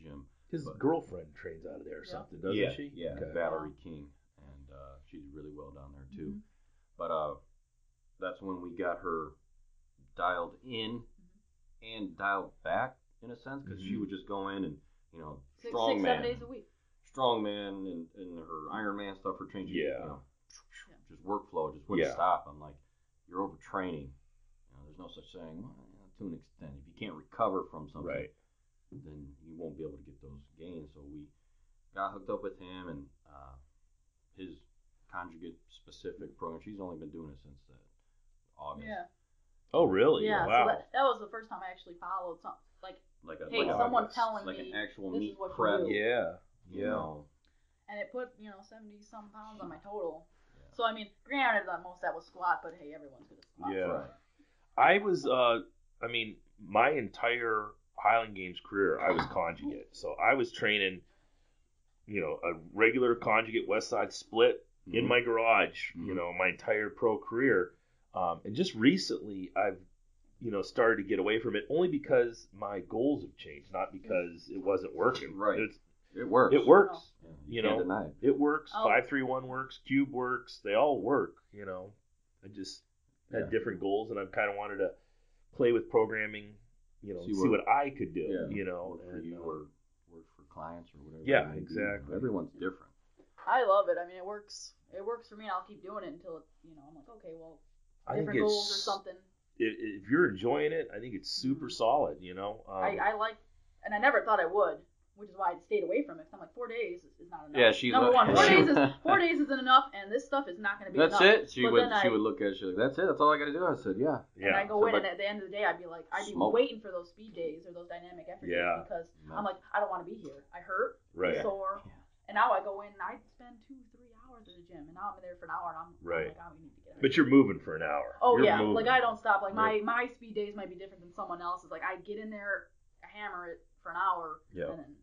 gym. His girlfriend trains out of there or something, doesn't she? Yeah, okay. Valerie King, and she's really well down there too. But that's when we got her dialed in and dialed back, in a sense, because she would just go in and, strongman. 6-7 days a week. Strongman and her Ironman stuff, her training. Just workflow, just wouldn't stop. I'm like, you're overtraining. There's no such thing. To an extent, if you can't recover from something, then you won't be able to get those gains. So we got hooked up with him and his conjugate specific program. She's only been doing it since August. Yeah. Oh, really? Yeah. Wow. So that was the first time I actually followed something someone telling like me an actual this meat is what prep. you do. Yeah. And it put 70-some pounds on my total. So granted, most of that was squat, but hey, everyone's gonna squat. Yeah. Right. I was, my entire Highland Games career, I was conjugate. So I was training, a regular conjugate West Side split in my garage, my entire pro career. And just recently, I've, started to get away from it only because my goals have changed, not because it wasn't working. Right. It works. It works. You can't deny it. It works. 5-3-1 works. Cube works. They all work. I just had different goals, and I kind of wanted to play with programming. See what I could do. Work for you or work for clients or whatever. Yeah, exactly. Everyone's different. I love it. I mean, it works. It works for me, and I'll keep doing it until I'm like, okay, well, different goals or something. If you're enjoying it, I think it's super solid. I like, and I never thought I would, which is why I stayed away from it. 'Cause I'm like, 4 days is not enough. Yeah, she's number one. 4 days isn't enough, and this stuff is not going to be enough. That's it. She would look at it. She's like, that's it. That's all I got to do. I said, yeah. And I go in, and at the end of the day, I'd be waiting for those speed days or those dynamic effort days because I'm like, I don't want to be here. I hurt. I'm sore. Yeah. And now I go in and I spend 2-3 hours at the gym, and now I'm in there for an hour, and I'm like, oh, we need to get out. But you're moving for an hour. Oh, you're moving. Like I don't stop. Like my speed days might be different than someone else's. Like I get in there, I hammer it for an hour, and then.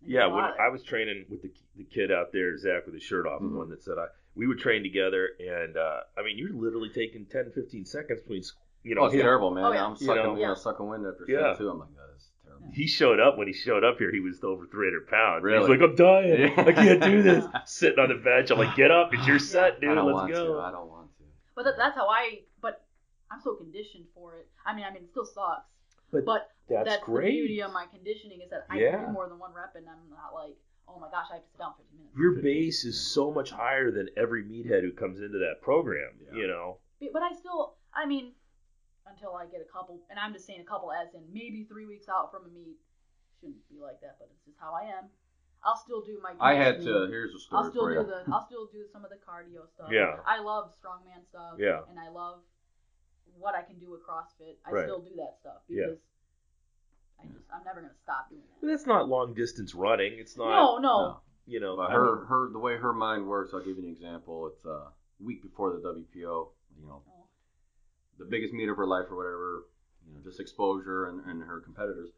When I was training with the kid out there, Zach with his shirt off, the one that said we would train together, and you're literally taking 10-15 seconds between. It's terrible, man. I'm sucking wind after set too. I'm like, that's terrible. He showed up when he showed up here. He was over 300 pounds. Really? He was like, I'm dying. I can't do this. Sitting on the bench, I'm like, get up. It's your set, dude. Let's go. I don't want to. But that's how But I'm so conditioned for it. I mean, it still sucks. But that's great. The beauty of my conditioning is that I can do more than one rep, and I'm not like, oh my gosh, I have to sit down 15 minutes. Your base is so much higher than every meathead who comes into that program, But I still, until I get a couple, and I'm just saying a couple as in maybe 3 weeks out from a meet, shouldn't be like that, but it's just how I am. I'll still do my. Here's a story. I'll still do some of the cardio stuff. Yeah. I love strongman stuff. Yeah. And I love what I can do with CrossFit. I still do that stuff because. I'm never gonna stop doing that. But that's not long distance running. It's not. No. But the way her mind works, I'll give you an example. It's a week before the WPO. The biggest meet of her life or whatever. Just exposure and her competitors.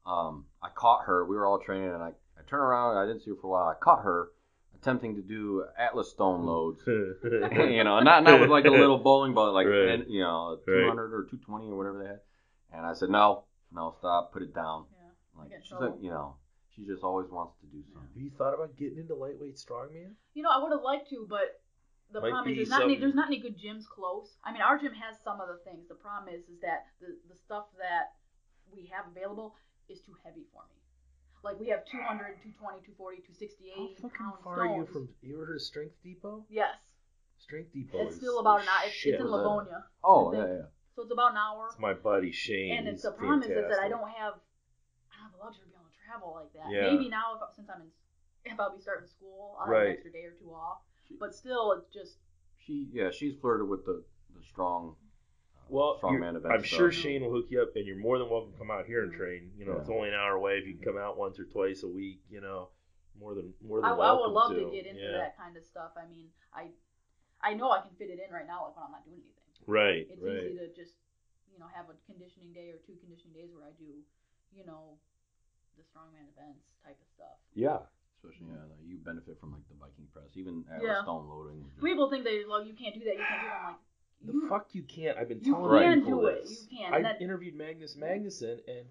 I caught her. We were all training, and I turned around. I didn't see her for a while. I caught her attempting to do Atlas stone loads. Not with like a little bowling ball, like 200 or 220 or whatever they had. And I said no. No, stop. Put it down. Yeah. She's like, she just always wants to do something. Have you thought about getting into lightweight strongman? I would have liked to, but the problem is there's not any good gyms close. I mean, our gym has some of the things. The problem is that the stuff that we have available is too heavy for me. Like we have 200, 220, 240, 268 How fucking pound far stones. are you from? You ever heard of Strength Depot? Yes. Strength Depot. It's still about an hour. It's in Livonia. Oh yeah. So it's about an hour. It's my buddy Shane. And the problem is that I don't have the luxury to be able to travel like that. Yeah. Maybe now, if I'll be starting school, I'll have an extra day or two off. But still, it's just. She's flirted with the strong. Strongman event. I'm sure Shane will hook you up, and you're more than welcome to come out here and train. It's only an hour away. If you can come out once or twice a week, more than welcome. I would love to get into that kind of stuff. I mean, I know I can fit it in right now, like when I'm not doing anything. Right. It's easy to just, have a conditioning day or 2 conditioning days where I do, the strongman events type of stuff. Yeah. Especially, you benefit from like the Viking press, even Atlas stone loading. People think you can't do that. You can't do that. I'm like, the fuck you can't. I've been telling people You can do it. You can. I interviewed Magnus Magnuson, and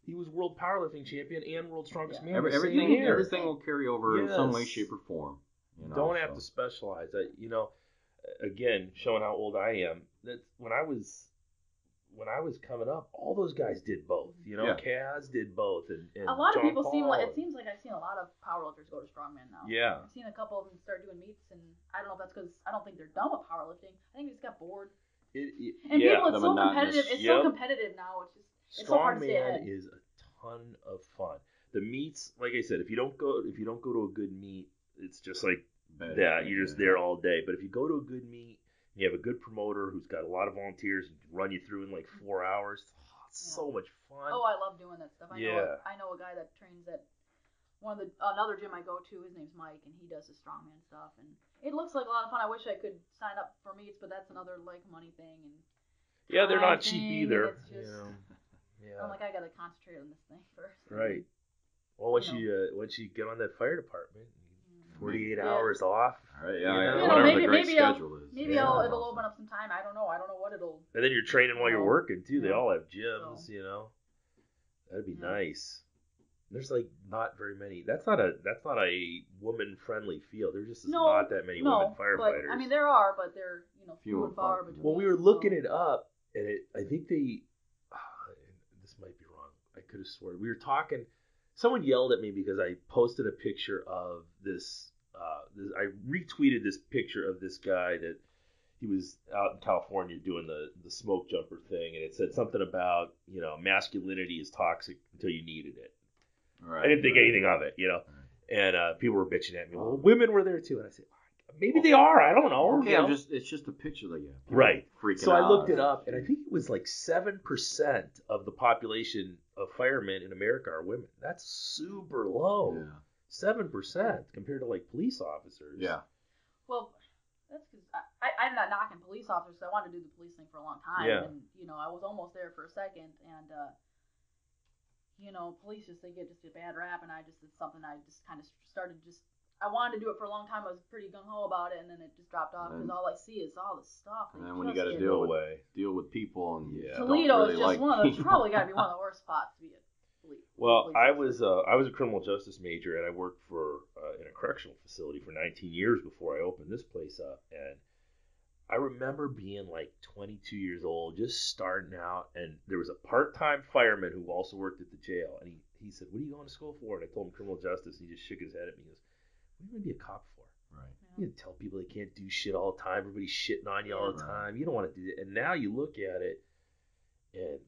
he was world powerlifting champion and world's strongest man. Everything will carry over in some way, shape, or form. Don't have to specialize. Again, showing how old I am. That's when I was coming up. All those guys did both. Kaz did both, and a lot of John people Paul. It seems like I've seen a lot of powerlifters go to strongman now. Yeah, I've seen a couple of them start doing meets, and I don't know if that's because I don't think they're done with powerlifting. I think they just got bored. People, it's so competitive. It's so competitive now. It's so hard to stay ahead. Strongman is a ton of fun. The meets, like I said, if you don't go to a good meet, it's just like that. You're just there all day. But if you go to a good meet, you have a good promoter who's got a lot of volunteers and can run you through in like 4 hours. It's so much fun. Oh, I love doing that stuff. I know a guy that trains at another gym I go to. His name's Mike, and he does the strongman stuff, and it looks like a lot of fun. I wish I could sign up for meets, but that's another like money thing. And they're not cheap either. I'm like, I gotta concentrate on this thing first. Right. Well, once you get on that fire department, 48 hours off. All right, yeah. Whatever the great schedule is. Maybe it'll open up some time. I don't know what it'll. And then you're training while you're working too. They all have gyms, That'd be nice. There's like not very many. That's not a woman friendly field. There's just not that many women firefighters. But, I mean, there are, but they're few and far between. Well, we were looking it up, and I think they. This might be wrong. I could have sworn we were talking. Someone yelled at me because I posted a picture of this. I retweeted this picture of this guy that he was out in California doing the smoke jumper thing, and it said something about masculinity is toxic until you needed it. Right, I didn't think anything of it, and people were bitching at me. Well, women were there too, and I said, maybe they are. I don't know. Yeah, it's just a picture that you have. Right. So I looked it up, and I think it was like 7% of the population of firemen in America are women. That's super low. Yeah. 7% compared to like police officers. Yeah. Well, that's because I'm not knocking police officers. I wanted to do the police thing for a long time, and I was almost there for a second, and police they get just a bad rap, and it's something I just kind of started I wanted to do it for a long time. I was pretty gung ho about it, and then it just dropped off because all I see is all this stuff. And then when you got to deal with people, and Toledo is just one of those. Probably got to be one of the worst spots to be at. Well, I was a criminal justice major, and I worked for in a correctional facility for 19 years before I opened this place up. And I remember being like 22 years old, just starting out, and there was a part-time fireman who also worked at the jail, and he said, "What are you going to school for?" And I told him criminal justice. And he just shook his head at me. He goes, "What are you going to be a cop for? Right? You need to tell people they can't do shit all the time. Everybody's shitting on you all the time. You don't want to do that." And now you look at it, and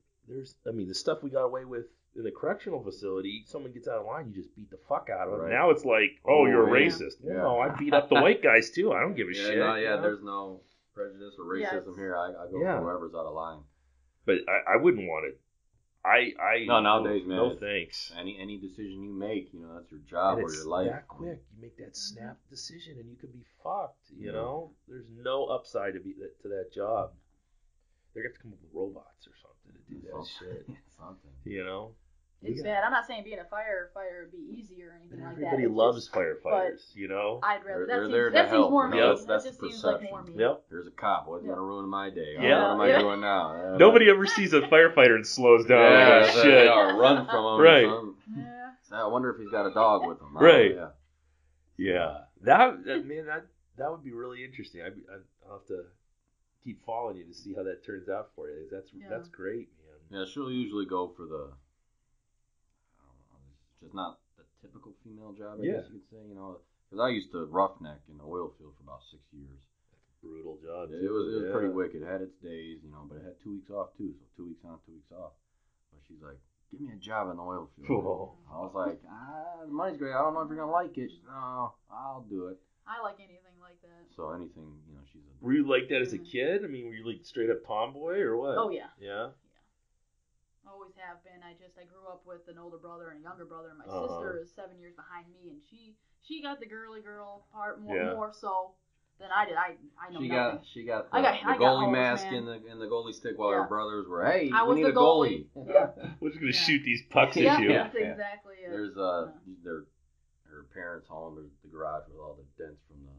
the stuff we got away with in the correctional facility, someone gets out of line, you just beat the fuck out of them. Right. Now it's like, you're a racist. Yeah. No, I beat up the white guys too. I don't give a shit. There's no prejudice or racism here. I go for whoever's out of line. But I wouldn't want it. No, nowadays, man. No thanks. Any decision you make, that's your job or your life. That quick, you make that snap decision, and you could be fucked. There's no upside to that job. They're going to come up with robots or something to do that shit. Something. It's bad. I'm not saying being a firefighter would be easy or anything like that. Everybody loves firefighters, I'd rather that seems more me. That's that the just perception. seems like more me. Yep. There's a cop. What's going to ruin my day? Yeah. What am I doing now? Nobody ever sees a firefighter and slows down. Yeah, shit. Run from him. Right. Yeah. So I wonder if he's got a dog with him. Right. Yeah. That would be really interesting. I'll have to keep following you to see how that turns out for you. That's great, man. Yeah, she'll usually go for the. It's not the typical female job, I guess you could say, because I used to roughneck in the oil field for about 6 years. That's a brutal job. It was pretty wicked. It had its days, but it had 2 weeks off too, so 2 weeks on, 2 weeks off. But she's like, "Give me a job in the oil field." Oh. I was like, the money's great. I don't know if you're gonna like it. No, I'll do it. I like anything like that. So anything, she's a. Were you like that as a kid? I mean, were you like straight up tomboy or what? Oh yeah. Yeah. Always have been. I grew up with an older brother and a younger brother, and my sister is 7 years behind me, and she got the girly girl part more so than I did. I know nothing. She got the goalie mask and the goalie stick while her brothers were, hey, we need a goalie. Yeah. We're just gonna shoot these pucks at you. That's exactly it. There's her parents' home. There's the garage with all the dents from the.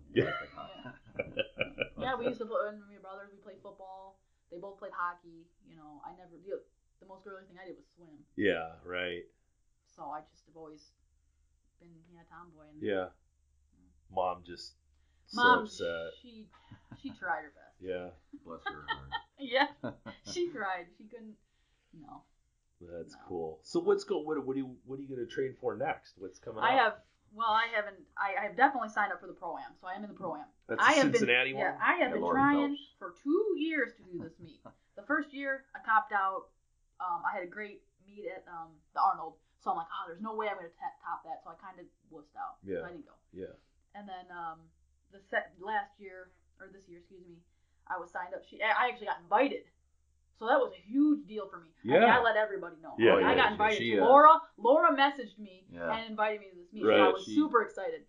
Yeah, we used to play. When we were brothers, we played football. They both played hockey. I never did. The most girly thing I did was swim. Yeah, right. So I just have always been tomboy. And, Mom just so upset. She tried her best. Yeah. Bless her heart. Yeah, she tried. She couldn't. No. That's cool. So what are you gonna train for next? What's coming up? I have definitely signed up for the Pro-Am, so I am in the Pro-Am. That's the Cincinnati one? Yeah, I have been trying for 2 years to do this meet. The first year, I topped out. I had a great meet at the Arnold, so I'm like, there's no way I'm going to top that, so I kind of wussed out. Yeah. So I didn't go. Yeah. And then this year, I was signed up. I actually got invited, so that was a huge deal for me. Yeah. I let everybody know. Yeah. I got invited. Laura messaged me and invited me to this meet, right. so I was super excited.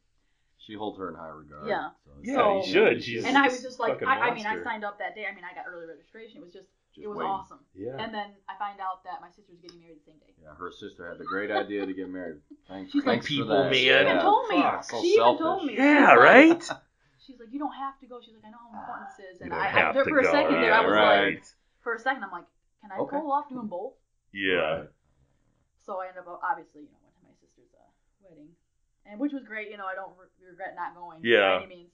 She holds her in high regard. Yeah. So, you should. I was just like, I signed up that day. I got early registration. It was just It was waiting. awesome. Yeah. And then I find out that my sister's getting married the same day. Yeah, her sister had the great idea to get married. Thanks She's like, people, for that. man. She even told me. So She even told me. Yeah, She's right? Like, she's like, you don't have to go. She's like, I know how important this is. And You don't have to for a go. second there, I was like, for a second, I'm like, can I Okay. pull off doing both? Yeah. So I ended up, obviously, went to my sister's wedding, and which was great. I don't regret not going by any means.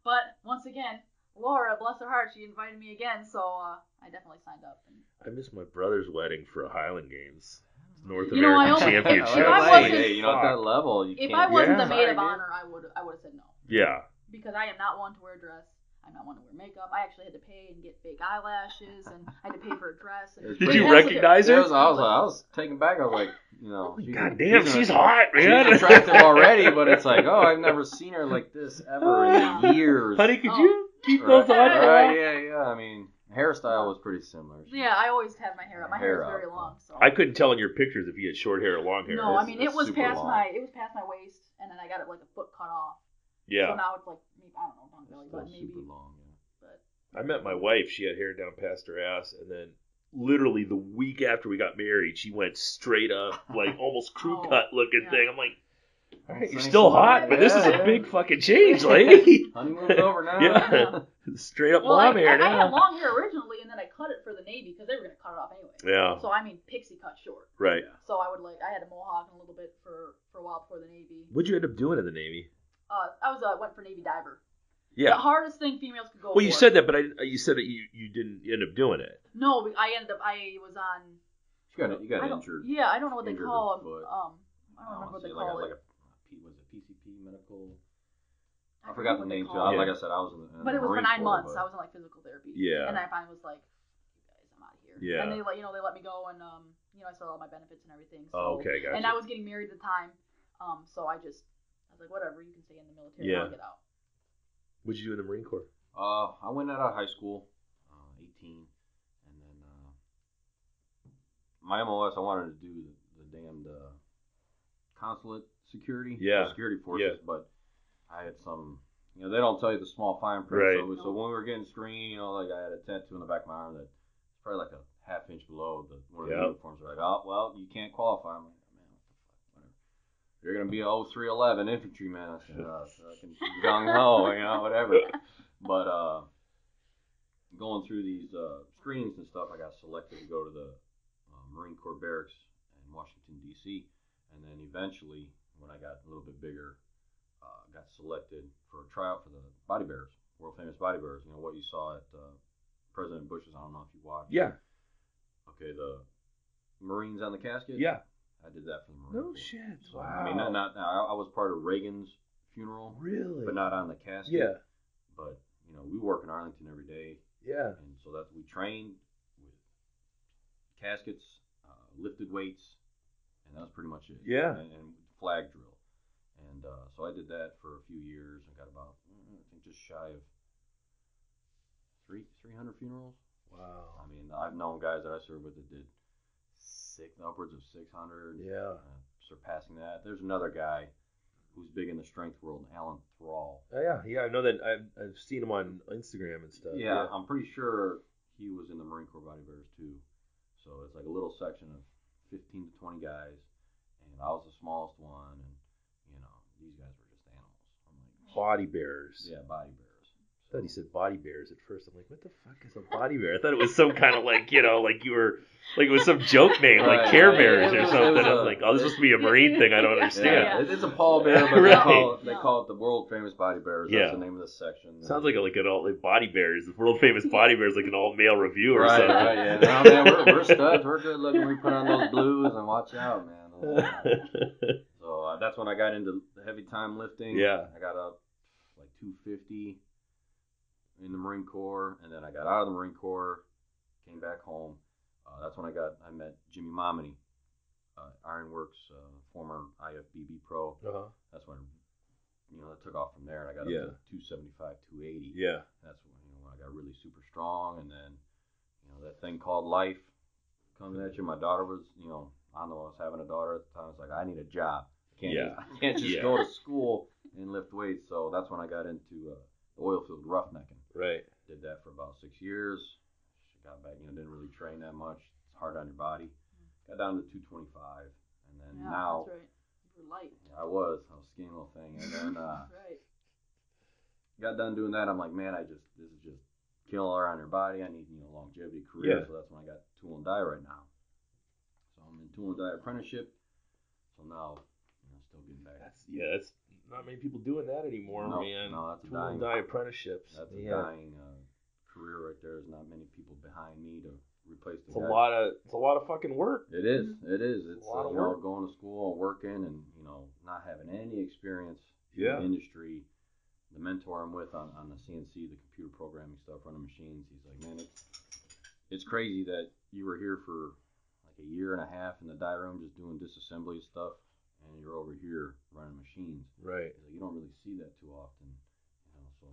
But once again, Laura, bless her heart, she invited me again, so I definitely signed up. And I missed my brother's wedding for a Highland Games. North I almost, Championship. If I wasn't, hey, at that level, you if can't. I wasn't the Yeah. maid of honor, I would have said no. Yeah. Because I am not one to wear a dress. I'm not one to wear makeup. I actually had to pay and get fake eyelashes, and I had to pay for a dress. And Did you recognize her? I was taken back. I was like, God damn, she's hot, man. She's attractive already, but it's like, I've never seen her like this ever in years. Honey, could you keep those on? Right, yeah. I mean, hairstyle was pretty similar. Yeah, I always have my hair up. My hair is very long, so I couldn't tell in your pictures if you had short hair or long hair. No, I mean it was past long. my waist, and then I got it like a foot cut off. Yeah. So now it's like I don't know, not really, but maybe super long. Yeah. But I met my wife. She had hair down past her ass, and then literally the week after we got married, she went straight up, like almost crew cut looking thing. I'm like, all right, you're still hot, but this is a big fucking change, lady. Honeymoon's over now. Yeah. Straight up mom hair now. I had long hair originally, and then I cut it for the Navy because they were gonna cut it off anyway. Yeah. So I mean, pixie cut short. Right. So I had a mohawk and a little bit for a while before the Navy. What'd you end up doing in the Navy? I went for Navy diver. Yeah. The hardest thing females could go. Well, you for. said that, but you said that you didn't end up doing it. No, I was on. You got injured. Yeah, I don't know what they call them. Foot. I don't remember what they call it. Was it PCP medical? I forgot the name too. Yeah. Like I said, I was in the But it was for Marine 9 Corps, months. I was in like physical therapy. Yeah. And I finally was like, you guys, I'm out of here. Yeah. And they let me go, and I still had all my benefits and everything. So, Okay, gotcha. And I was getting married at the time, so I was like, whatever, you can stay in the military. Yeah. I'll get out. What'd you do in the Marine Corps? I went out of high school, 18, and then my MOS, I wanted to do the damned consulate security, security forces, but I had some, they don't tell you the small fine print. Right. So when we were getting screened, like I had a tattoo in the back of my arm that's probably like a half inch below one of the uniforms. They're like, oh, well, you can't qualify. I'm like, man, what the fuck, whatever. You're going to be a 0311 infantryman. I said, fucking gung-ho, whatever. But going through these screenings and stuff, I got selected to go to the Marine Corps barracks in Washington, D.C., and then eventually, when I got a little bit bigger, got selected for a tryout for the body bearers, world famous body bearers. What you saw at President Bush's. I don't know if you watched. Yeah. Okay, the Marines on the casket. Yeah. I did that for the Marine Corps. No shit. So, Wow. I mean, I was part of Reagan's funeral. Really? But not on the casket. Yeah. But we work in Arlington every day. Yeah. And so we trained with caskets, lifted weights, and that was pretty much it. Yeah. And flag drill. And so I did that for a few years and got about, I think, just shy of 300 funerals. Wow. I mean, I've known guys that I served with that did upwards of 600. Yeah. Surpassing that. There's another guy who's big in the strength world, Alan Thrall. Oh, yeah. I know that I've seen him on Instagram and stuff. Yeah, I'm pretty sure he was in the Marine Corps Body Bearers too. So it's like a little section of 15 to 20 guys, and I was the smallest one, and these guys were just animals. I'm like, body bearers. Yeah, body bearers. I thought he said body bears at first. I'm like, what the fuck is a body bear? I thought it was some kind of like you were, like it was some joke name, like Care Bears or something. I was like, oh, this must be a Marine thing. I don't understand. Yeah, it's a pallbearer, but they call it the world famous body bearers. That's the name of the section. Sounds like an all like body bears. The world famous body bears, like an all male review or something. Right, yeah. No, man, we're studs. We're good looking. We put on those blues and watch out, man. So that's when I got into heavy time lifting. Yeah. I got up like 250 in the Marine Corps, and then I got out of the Marine Corps, came back home. That's when I met Jimmy Momini, Ironworks, former IFBB pro. Uh-huh. That's when it took off from there, and I got up to 275, 280. Yeah. That's when I got really super strong, and then that thing called life comes at you. My daughter was, I was having a daughter at the time. It's like, I need a job. I can't just go to school and lift weights. So that's when I got into the oil field roughnecking. Right. Did that for about 6 years. got back, didn't really train that much. It's hard on your body. Got down to 225, and then now. That's right. You were light. I was a skinny little thing, and then right. got done doing that. I'm like, man, this is just killer on your body. I need longevity career, so that's when I got tool and die right now. So I'm in tool and die apprenticeship. So now, still getting back. That's not many people doing that anymore, man. No, that's tool and die apprenticeships. That's a dying career right there. There's not many people behind me to replace the guy. It's a lot of fucking work. It is. It is. It's a lot of work. Going to school and working and not having any experience in the industry. The mentor I'm with on the CNC, the computer programming stuff, running machines, he's like, man, it's crazy that you were here for like a year and a half in the die room just doing disassembly stuff, and you're over here running machines. Right. He's like, you don't really see that too often, so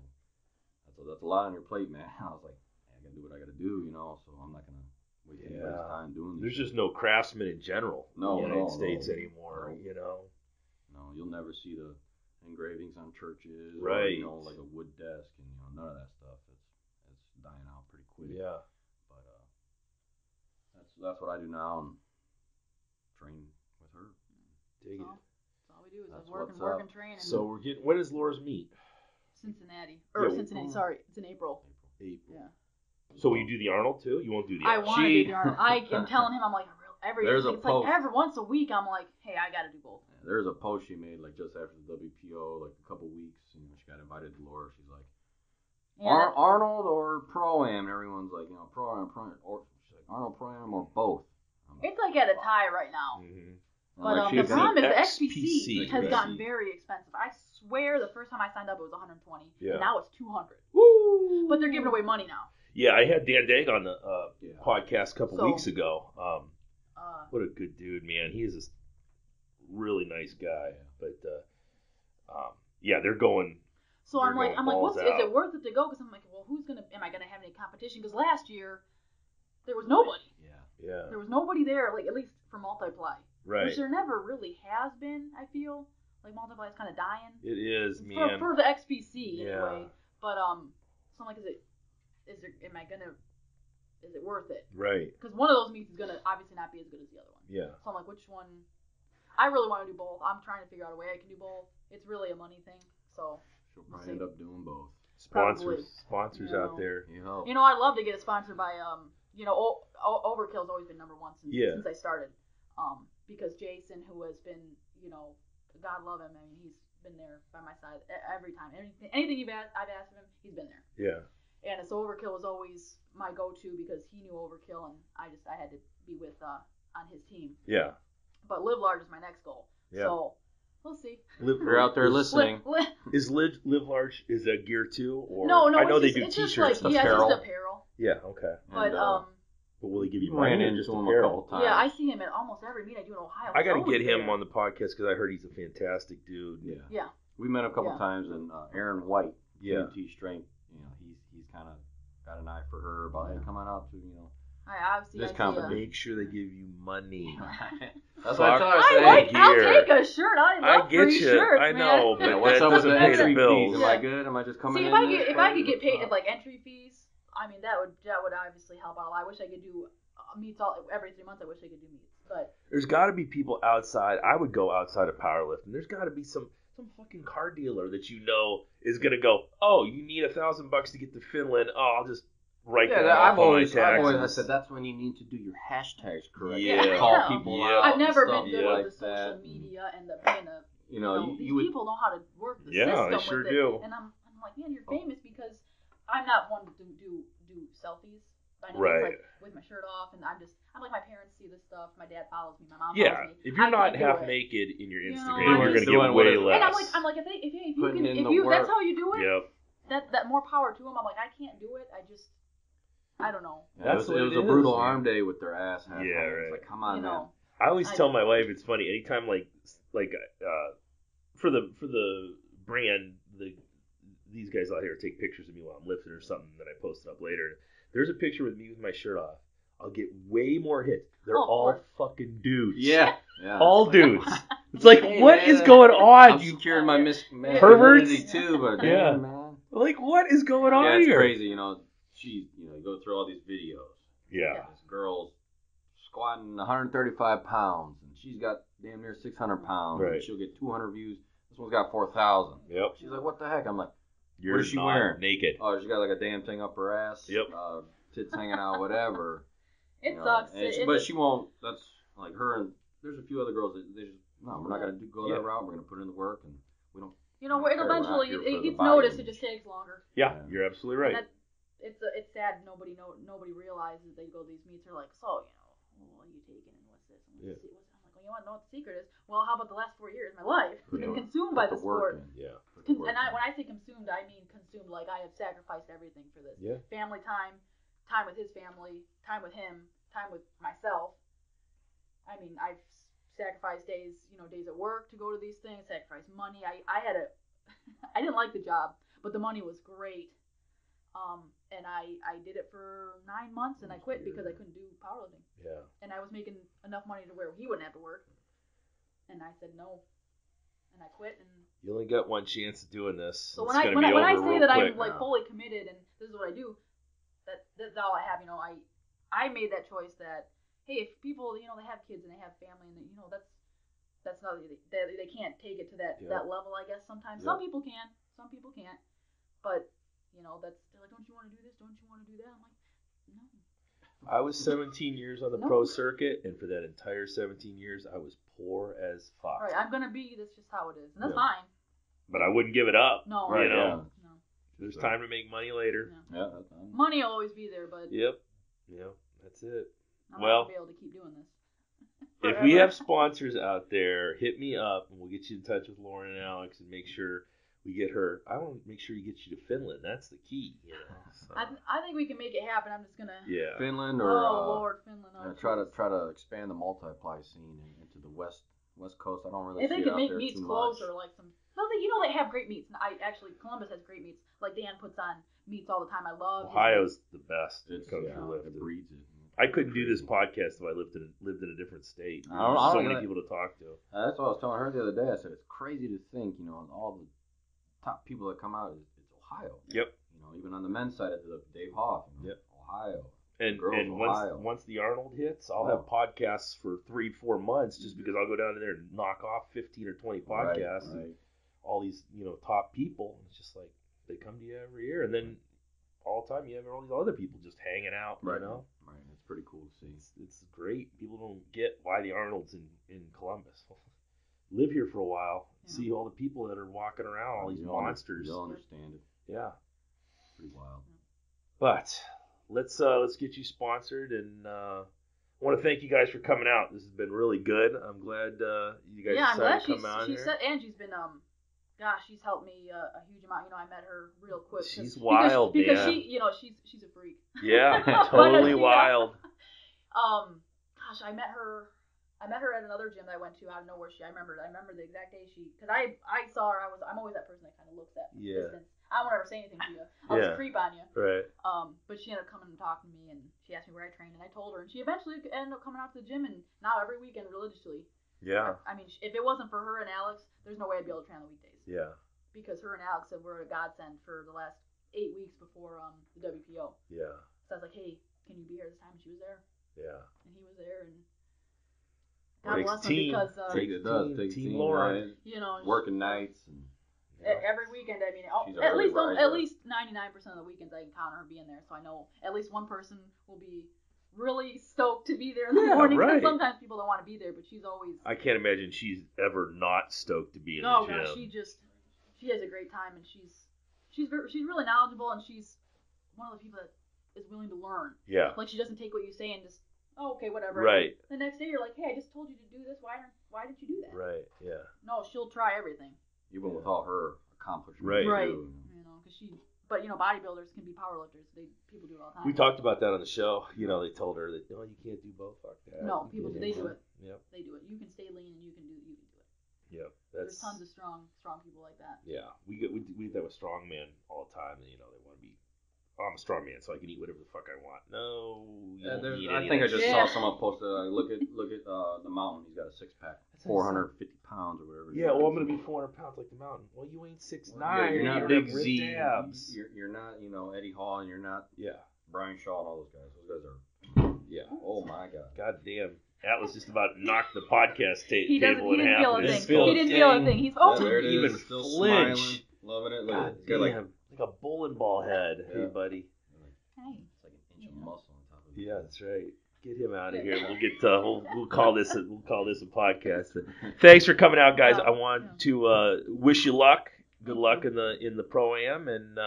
that's a lot on your plate, man. I was like, I gotta do what I gotta do, so I'm not gonna waste anybody's time doing this. There's just no craftsmen in general in the United States anymore, No, you'll never see the engravings on churches, right? Or, like a wood desk, and none of that stuff. It's dying out pretty quick. Yeah. But that's what I do now, and train with her. Dig it. That's all we do is work and train. So we're getting. When does Laura's meet? Cincinnati. Sorry, it's in April. April. Yeah. So will you do the Arnold too? You won't do the Arnold. I want to do the Arnold. I am telling him, I'm like, like every once a week, I'm like, hey, I got to do both. Yeah, there's a post she made like just after the WPO, like a couple weeks, and she got invited to Laura. She's like, Arnold or Pro-Am? And everyone's like, Pro-Am, or she's like, Arnold, Pro-Am, or both. It's like at a tie right now. Mm-hmm. But the problem is the XPC has gotten very expensive. I swear the first time I signed up it was $120, and now it's $200. Woo! But they're giving away money now. Yeah, I had Dan Dag on the podcast a couple weeks ago. What a good dude, man. He is a really nice guy. But they're going. So I'm like, is it worth it to go? Because I'm like, well, am I gonna have any competition? Because last year there was nobody. Yeah. There was nobody there, like at least for multiply. Right. Which there never really has been. I feel like multiply is kind of dying. It is, man. For the XPC anyway. But so I'm like, is it worth it? Right. Because one of those meets is gonna obviously not be as good as the other one. Yeah. So I'm like, which one? I really want to do both. I'm trying to figure out a way I can do both. It's really a money thing. So she'll probably end up doing both. Sponsors out there. I'd love to get it sponsored by Overkill's always been number one since I started. Because Jason, who has been, God love him. I mean, he's been there by my side every time. Anything I've asked him, he's been there. Yeah. And so Overkill was always my go-to because he knew Overkill, and I had to be with on his team. Yeah. But Live Large is my next goal. Yeah. So we'll see. You're out there listening. Is Live Large is that gear too, or no? I know they do it's T-shirts, just apparel. Just apparel. Yeah. Okay. But will he give you money or just apparel? Yeah, I see him at almost every meet I do in Ohio. I got to get him on the podcast because I heard he's a fantastic dude. Yeah. We met a couple times, and Aaron White, TNT Strength, he's kind of got an eye for her about come on out to this company. Make sure they give you money. That's what I thought. I'll take a shirt. I love free shirts, I know, man. but what's that up with doesn't the pay entry the bills. fees? Am I good? Am I just coming in? If I could get paid like entry fees, I mean that would obviously help out a lot. I wish I could do meets every 3 months. I wish I could do meets, but there's got to be people outside. I would go outside of powerlifting. There's got to be some fucking car dealer that is gonna go. Oh, you need $1,000 to get to Finland. Oh, I'll just write that off on my taxes. I said that's when you need to do your hashtags correct. Yeah. Call people out. I've never been good like with the social media and these people know how to work the system. Yeah, they sure do. And I'm like, man, you're famous because I'm not one to do selfies. Right. Like with my shirt off, and I'm like, my parents see this stuff. My dad follows me. My mom follows me. If you're not half naked in your Instagram, you're gonna get way less. And I'm like, if you that's how you do it. Yep. That more power to them. I'm like, I can't do it. I don't know. Yeah, it was a brutal arm day with their ass. Yeah, right. It's like, come on, man. I always tell my wife it's funny. Anytime for the brand, these guys out here take pictures of me while I'm lifting or something that I posted up later. There's a picture with me with my shirt off. I'll get way more hits. They're all fucking dudes. Yeah. All dudes. It's like, what is going on? I'm securing my perverts too, but man. Like, what is going on here? Yeah, it's here? crazy. You go through all these videos, Yeah. This girl's squatting 135 pounds, and she's got damn near 600 pounds. Right. And she'll get 200 views. This one's got 4,000. Yep. She's like, what the heck? I'm like, You're what is she wearing? Naked. Oh, she got like a damn thing up her ass. Yep. Tits hanging out, whatever. It sucks. But she won't. That's like her and there's a few other girls that they just no. We're not gonna go that route. We're gonna put in the work, and we don't. It'll eventually it gets noticed. It just takes longer. Yeah, you're absolutely right. It's sad. Nobody realizes they go to these meets. They're like, so what are you taking and what's this? And what's this? I'm like, well, you want to know what the secret is? Well, how about the last 4 years of my life consumed by the sport? Yeah. And when I say consumed, I mean consumed. Like I have sacrificed everything for this. Yeah. Family time with his family, time with him, time with myself. I mean, I've sacrificed days at work to go to these things. Sacrificed money. I didn't like the job, but the money was great. And I did it for 9 months, and I quit because I couldn't do powerlifting. Yeah. And I was making enough money to where he wouldn't have to work. And I said no, and I quit. And you only got one chance of doing this. So when I say that I'm like fully committed and this is what I do, that's all I have. I made that choice that hey, if people they have kids and they have family and that's not they can't take it to that level. I guess sometimes some people can, some people can't, but. They're like, don't you want to do this? Don't you want to do that? I'm like, no. I was 17 years on the pro circuit, and for that entire 17 years, I was poor as fuck. Right, I'm gonna be. That's just how it is, and that's fine. But I wouldn't give it up. No, right? No. There's time to make money later. Yeah, that's fine. Money will always be there, but. Yep, that's it. I'm not gonna be able to keep doing this. If we have sponsors out there, hit me up, and we'll get you in touch with Lauren and Alex, and make sure. We get her. I want to make sure you get you to Finland. That's the key. So. I think we can make it happen. I'm just gonna. Yeah. Finland or. Oh Lord, Finland. Oh, try to expand the multiply scene into the west coast. I don't really. If they could make meets closer, like some. No, they have great meets. Columbus has great meets. Like Dan puts on meets all the time. I love. Ohio's the best. It breeds it. I couldn't do this podcast if I lived in a different state. There's so many people to talk to. That's what I was telling her the other day. I said it's crazy to think, all the top people that come out it's Ohio. Yep. Even on the men's side of the Dave Hoff. Yep. Ohio. And once the Arnold hits, I'll have podcasts for 3-4 months just because I'll go down there and knock off 15 or 20 podcasts. Right. And all these top people. It's just like they come to you every year, and then all the time you have all these other people just hanging out. Right. Right. It's pretty cool to see. It's great. People don't get why the Arnold's in Columbus. Live here for a while, see all the people that are walking around, all these monsters. You'll understand it. Yeah, pretty wild. But let's get you sponsored, and I want to thank you guys for coming out. This has been really good. I'm glad you guys decided to come out here. She's been she's helped me a huge amount. I met her real quick. She's wild, because she she's a freak. Yeah, totally wild. I met her at another gym that I went to out of nowhere. I remember the exact day because I saw her. I'm always that person that kind of looks at distance. I won't ever say anything to you. I'll just creep on you. Right. But she ended up coming and talking to me, and she asked me where I trained, and I told her, and she eventually ended up coming out to the gym, and now every weekend religiously. Yeah. I mean, if it wasn't for her and Alex, there's no way I'd be able to train on the weekdays. Yeah. Because her and Alex were a godsend for the last 8 weeks before the WPO. Yeah. So I was like, hey, can you be here this time? And she was there. Yeah. And he was there, and God bless him because takes team Lauren, working nights and every weekend. I mean, at least 99% of the weekends I encounter her being there, so I know at least one person will be really stoked to be there in the morning. Because sometimes people don't want to be there, but she's always. I can't imagine she's ever not stoked to be in the gym. No, she has a great time, and she's really knowledgeable, and she's one of the people that is willing to learn. Yeah. Like she doesn't take what you say and just. Oh, okay, whatever. Right. The next day you're like, hey, I just told you to do this. Why didn't you do that? Right. Yeah. No, she'll try everything. Even with all her accomplishments. Right. Too. But bodybuilders can be powerlifters. People do it all the time. We talked about that on the show. They told her that you can't do both. Fuck that. No, people do. They do it. Yep. They do it. You can stay lean and you can do it. Yep. There's tons of strong people like that. Yeah. We get that with strongmen all the time, and they want to be. I'm a strong man, so I can eat whatever the fuck I want. No, I think I just saw someone post look at the mountain. He's got a 6-pack, 450 pounds or whatever. Yeah, well, I'm gonna be 400 pounds like the mountain. Well, you ain't 6'9". You're not Big Z. Abs. You're not Eddie Hall, and you're not Brian Shaw and all those guys. Those guys are Yeah. Oh my God. God damn. Atlas just about knocked the podcast He table in half. He didn't feel a thing. He's there it is. Even Still flinch. smiling, loving it. God damn. Like a bowling ball head. Yeah. Hey, buddy. Hey. It's like an inch of muscle on top of it. Yeah, that's right. Get him out of here. We'll get. We'll call this. We'll call this a podcast. Thanks for coming out, guys. I want to wish you luck. Good luck in the pro-am, and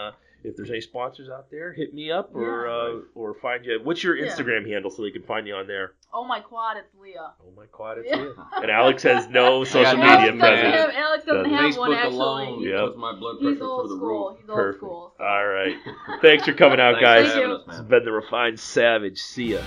if there's any sponsors out there, hit me up or find you. What's your Instagram handle so they can find you on there? Oh my quad, it's Leah. Oh my quad, it's Leah. And Alex has no social media presence. Alex doesn't have Facebook one actually. alone puts my blood pressure through the roof. He's old school. So. All right. Thanks for coming out, guys. Thanks for having us, man. This has been the Refined Savage. See ya.